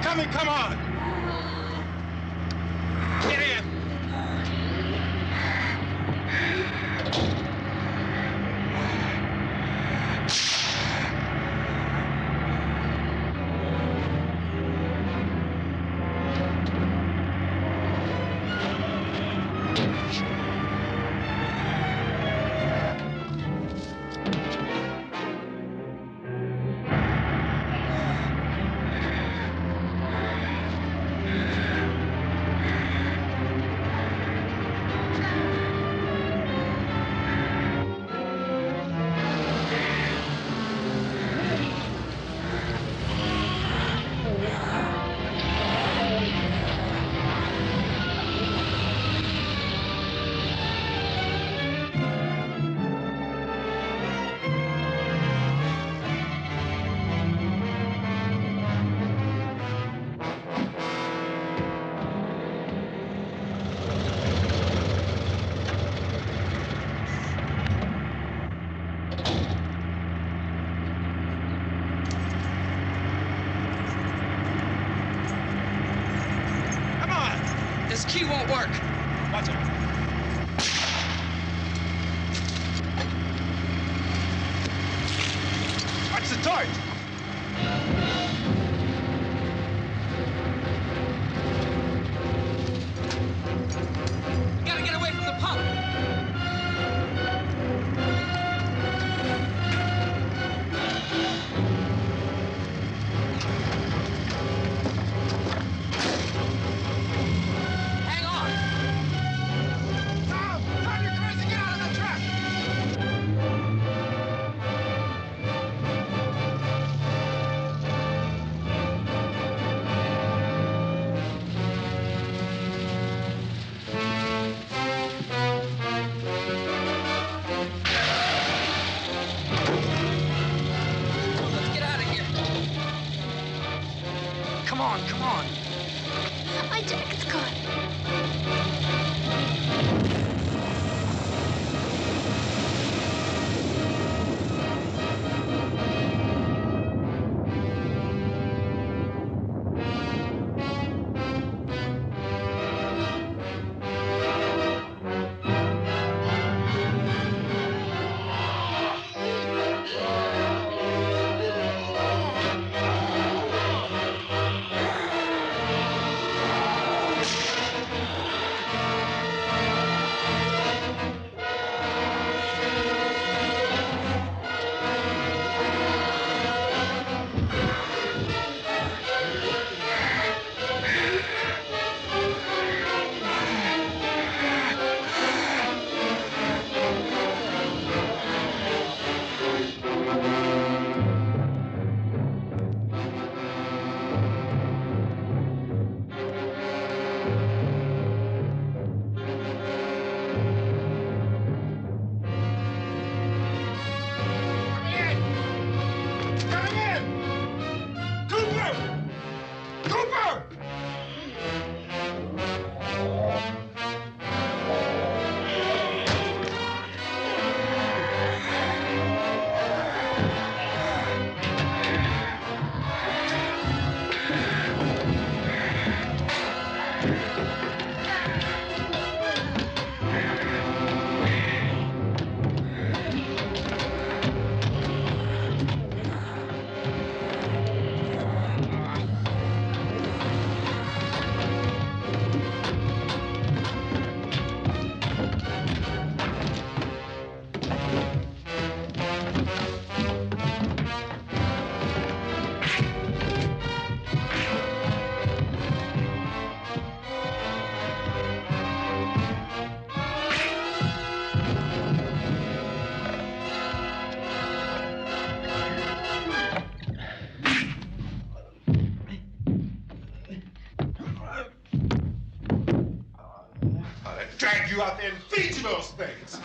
coming, come on! Get in! This key won't work. Watch it. Watch the torch. We gotta get away from the pump. Come on. My jacket's caught. Drag you out there and feed you those things.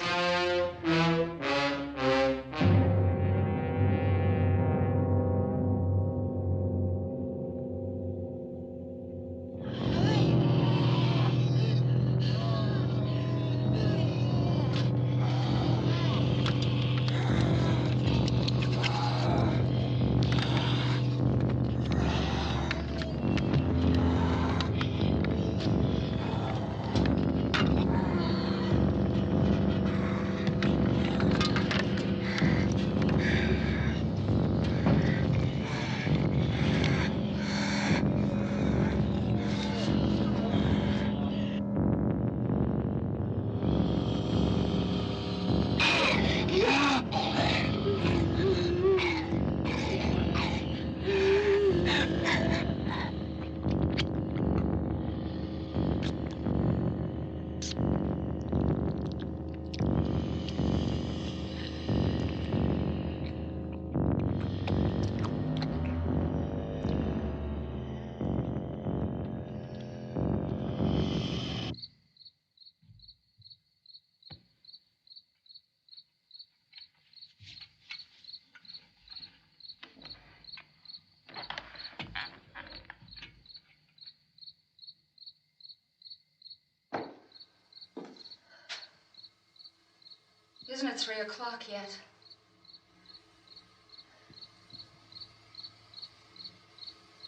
Isn't it 3 o'clock yet?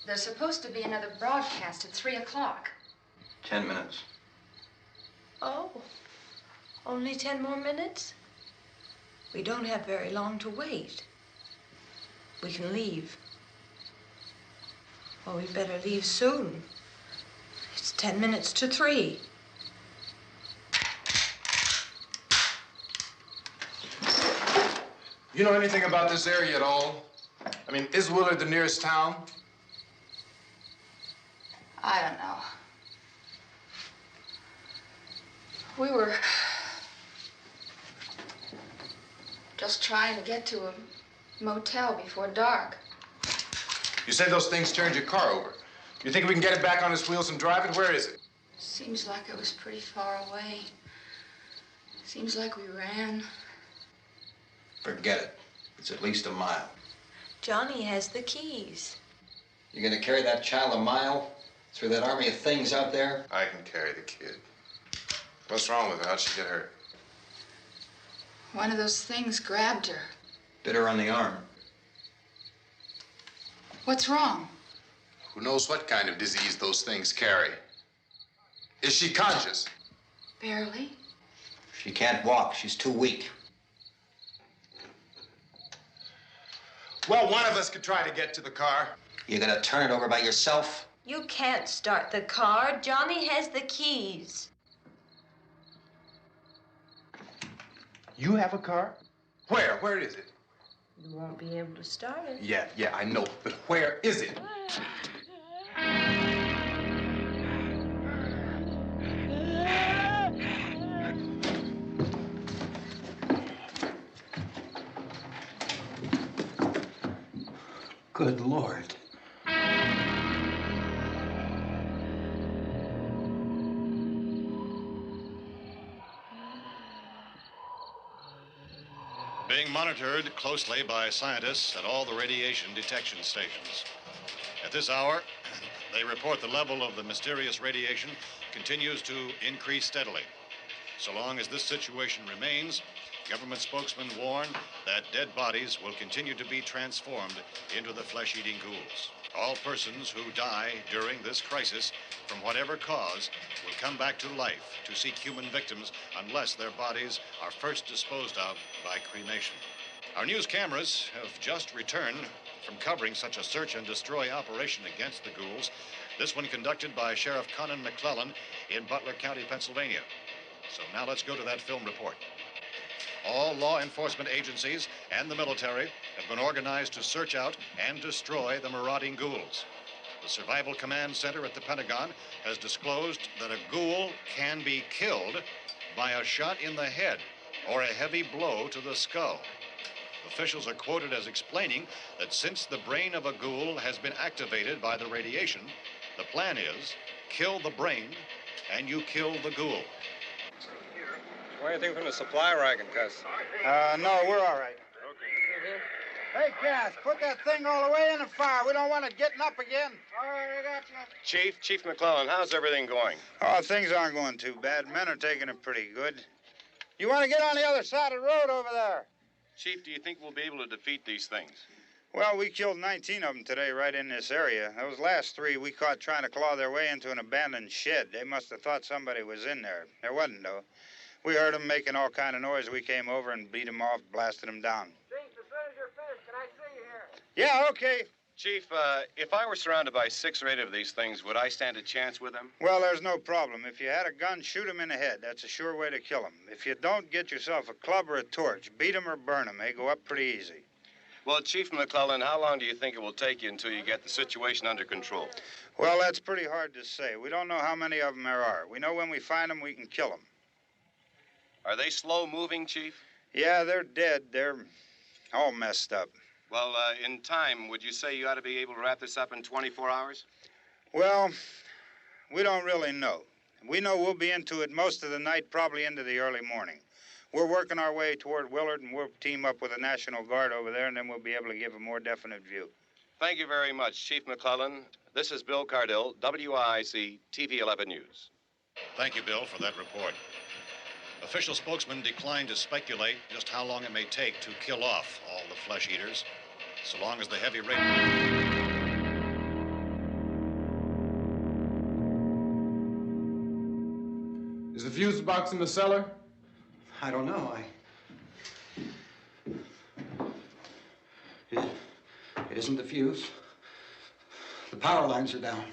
There's supposed to be another broadcast at 3 o'clock. 10 minutes. Oh, only 10 more minutes? We don't have very long to wait. We can leave. Well, we'd better leave soon. It's 10 minutes to 3. You know anything about this area at all? I mean, is Willard the nearest town? I don't know. We were just trying to get to a motel before dark. You said those things turned your car over. You think we can get it back on its wheels and drive it? Where is it? Seems like it was pretty far away. Seems like we ran. Forget it. It's at least a mile. Johnny has the keys. You gonna carry that child a mile through that army of things out there? I can carry the kid. What's wrong with her? How'd she get hurt? One of those things grabbed her. Bit her on the arm. What's wrong? Who knows what kind of disease those things carry? Is she conscious? Barely. She can't walk. She's too weak. Well, one of us could try to get to the car. You gonna turn it over by yourself? You can't start the car. Johnny has the keys. You have a car? Where? Where is it? You won't be able to start it. Yeah, I know. But where is it? Good Lord. Being monitored closely by scientists at all the radiation detection stations. At this hour, they report the level of the mysterious radiation continues to increase steadily. So long as this situation remains, government spokesmen warn that dead bodies will continue to be transformed into the flesh-eating ghouls. All persons who die during this crisis, from whatever cause, will come back to life to seek human victims unless their bodies are first disposed of by cremation. Our news cameras have just returned from covering such a search and destroy operation against the ghouls, this one conducted by Sheriff Conan McClellan in Butler County, Pennsylvania. So now let's go to that film report. All law enforcement agencies and the military have been organized to search out and destroy the marauding ghouls. The Survival Command Center at the Pentagon has disclosed that a ghoul can be killed by a shot in the head or a heavy blow to the skull. Officials are quoted as explaining that since the brain of a ghoul has been activated by the radiation, the plan is kill the brain and you kill the ghoul. Want anything from the supply wagon, Cuss? No, we're all right. Hey, Cass, put that thing all the way in the fire. We don't want it getting up again. All right, I got you. Chief McClellan, how's everything going? Oh, things aren't going too bad. Men are taking it pretty good. You want to get on the other side of the road over there? Chief, do you think we'll be able to defeat these things? Well, we killed 19 of them today right in this area. Those last 3 we caught trying to claw their way into an abandoned shed. They must have thought somebody was in there. There wasn't, though. We heard them making all kind of noise. We came over and beat them off, blasted them down. Chief, as soon as you're finished, can I see you here? Yeah, okay. Chief, if I were surrounded by 6 or 8 of these things, would I stand a chance with them? Well, there's no problem. If you had a gun, shoot them in the head. That's a sure way to kill them. If you don't, get yourself a club or a torch. Beat them or burn them. They go up pretty easy. Well, Chief McClellan, how long do you think it will take you until you get the situation under control? Well, that's pretty hard to say. We don't know how many of them there are. We know when we find them, we can kill them. Are they slow-moving, Chief? Yeah, they're dead. They're all messed up. Well, in time, would you say you ought to be able to wrap this up in 24 hours? Well, we don't really know. We know we'll be into it most of the night, probably into the early morning. We're working our way toward Willard, and we'll team up with the National Guard over there, and then we'll be able to give a more definite view. Thank you very much, Chief McClellan. This is Bill Cardill, WIC TV 11 News. Thank you, Bill, for that report. Official spokesman declined to speculate just how long it may take to kill off all the flesh eaters, so long as the heavy rain... Is the fuse box in the cellar? I don't know. It isn't the fuse. The power lines are down.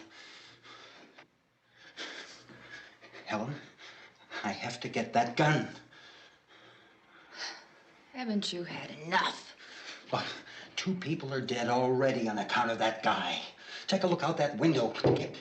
Helen, I have to get that gun. Haven't you had enough? Look, 2 people are dead already on account of that guy. Take a look out that window. Get...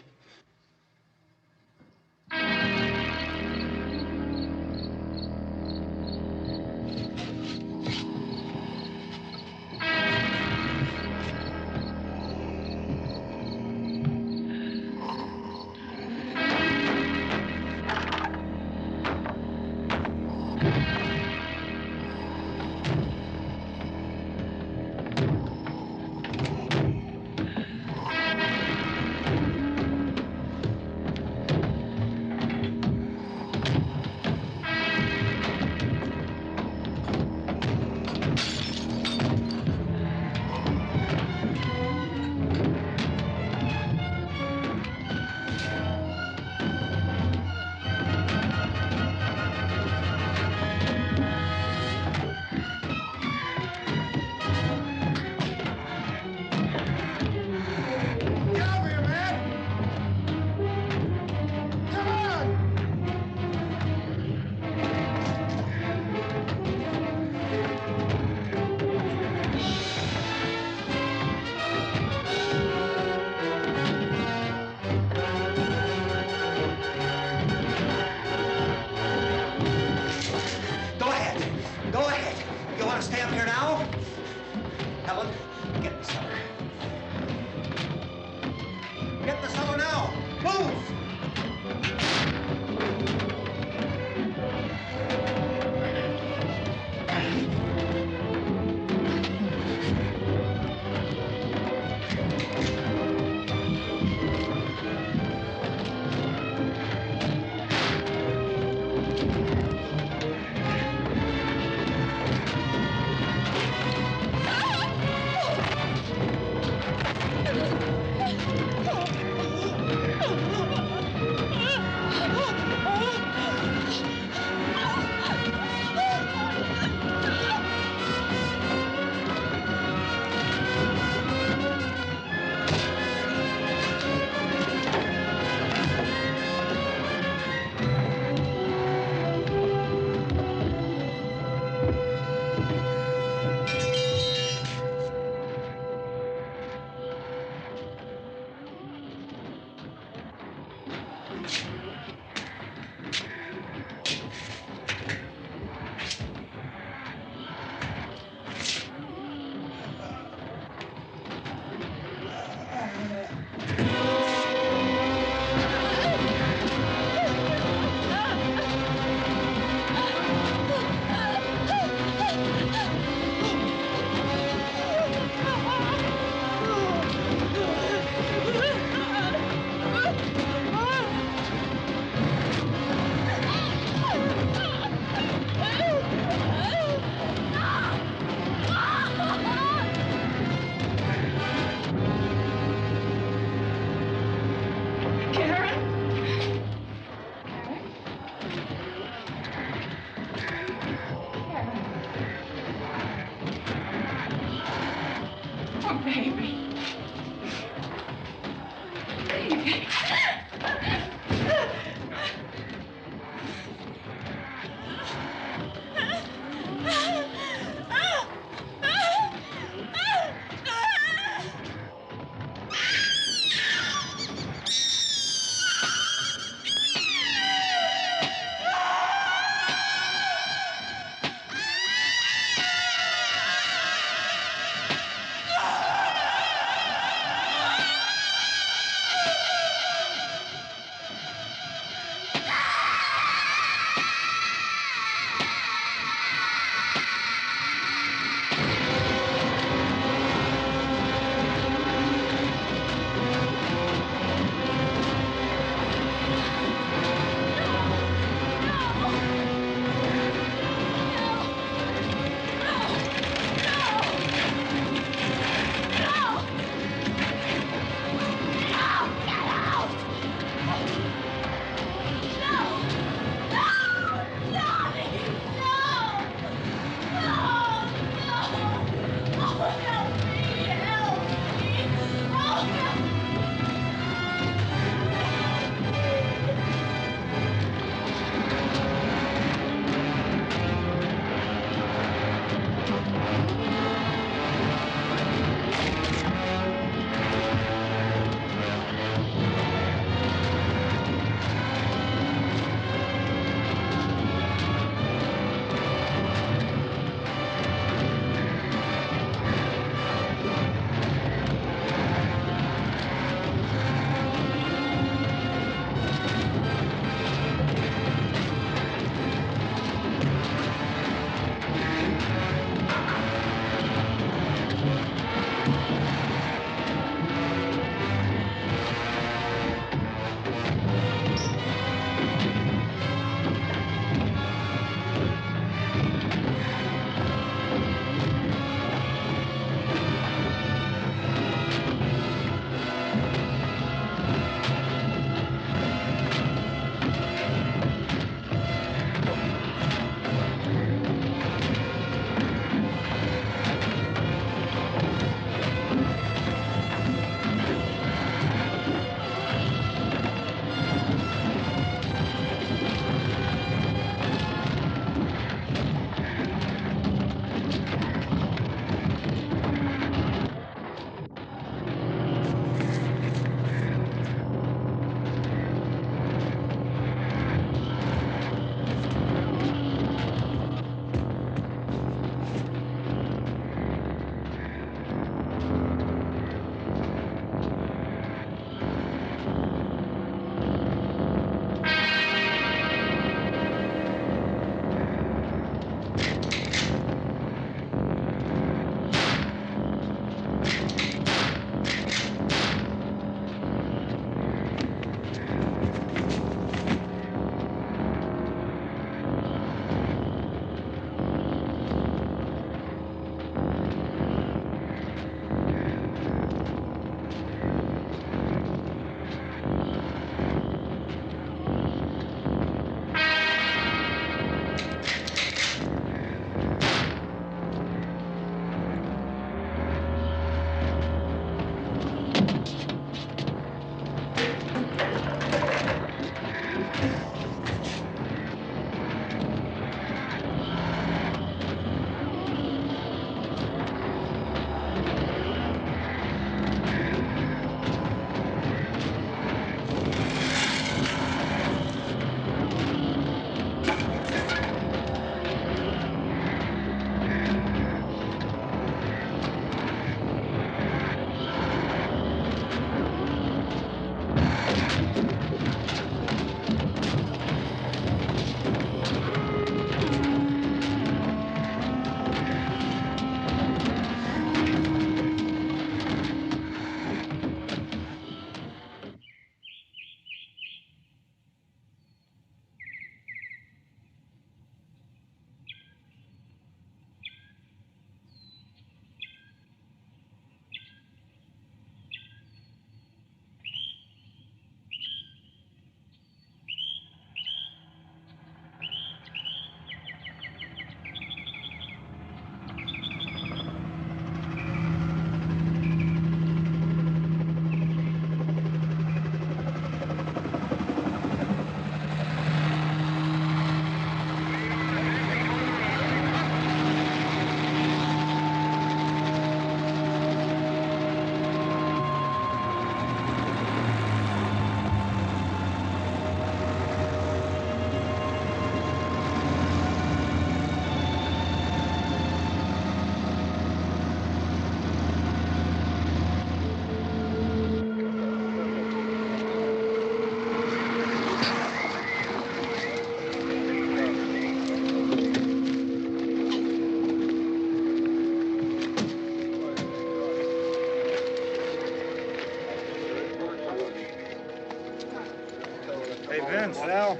Sal,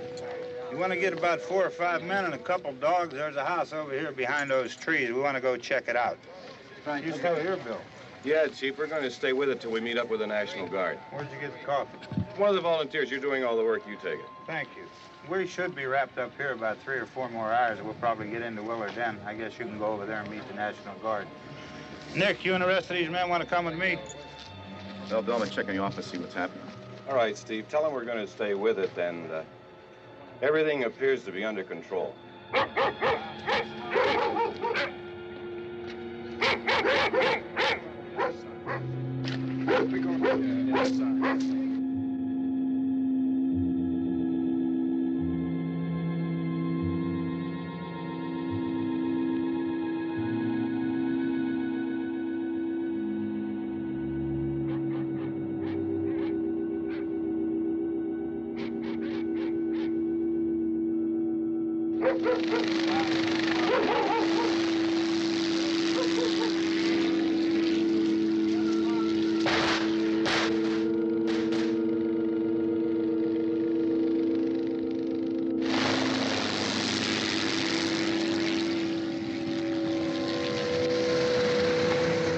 you want to get about 4 or 5 men and a couple dogs? There's a house over here behind those trees. We want to go check it out. You still here, Bill? Yeah, Chief, we're going to stay with it till we meet up with the National Guard. Where'd you get the coffee? One of the volunteers. You're doing all the work. You take it. Thank you. We should be wrapped up here about 3 or 4 more hours. We'll probably get into Willard Den. I guess you can go over there and meet the National Guard. Nick, you and the rest of these men want to come with me? Well, Bill, I'm going to check in the office, see what's happening. All right, Steve. Tell them we're going to stay with it, and everything appears to be under control.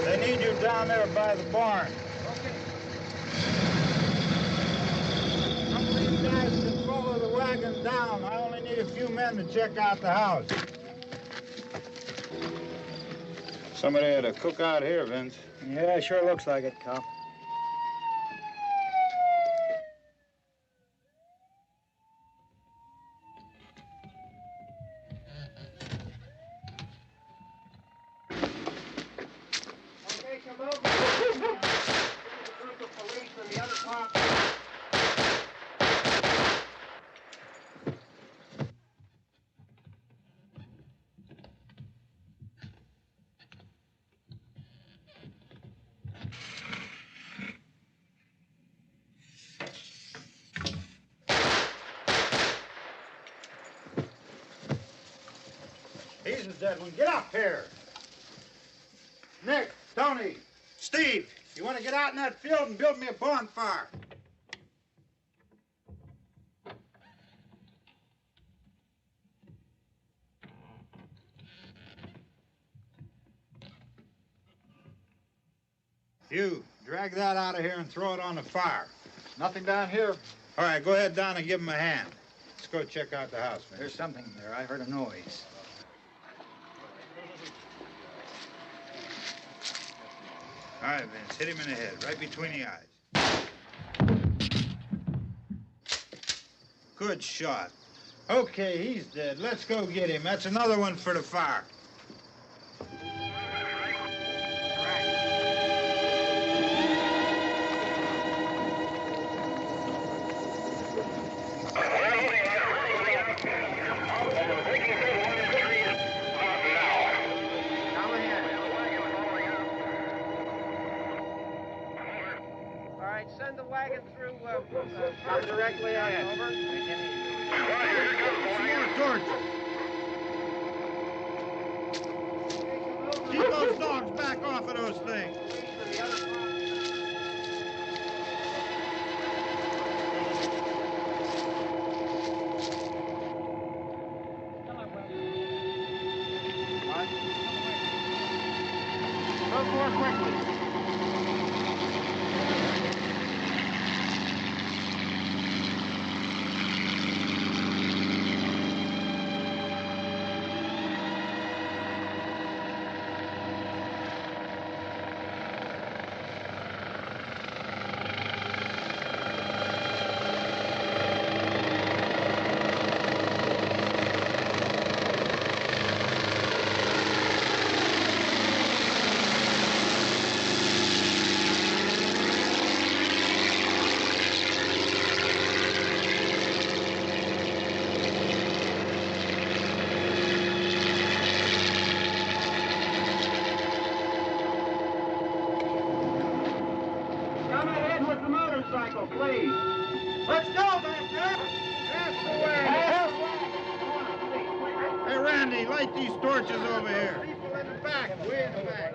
They need you down there by the barn. Some of these guys can follow the wagon down. I only need a few men to check out the house. Somebody had a cookout here, Vince. Yeah, sure looks like it, Cop. Okay, come over. A group of police and the other cops. He's the dead one. Get up here. Nick, Tony, Steve, you want to get out in that field and build me a bonfire? You, drag that out of here and throw it on the fire. Nothing down here. All right, go ahead down and give him a hand. Let's go check out the house, man. There's something there. I heard a noise. All right, Vince, hit him in the head, right between the eyes. Good shot. Okay, he's dead. Let's go get him. That's another one for the fire. All right, send the wagon through directly out. Over. More torches. Keep those dogs back off of those things. Go more quickly. Come ahead with the motorcycle, please. Let's go back there. That's the way. Hey, Randy, light these torches over here. People in the back, way in the back.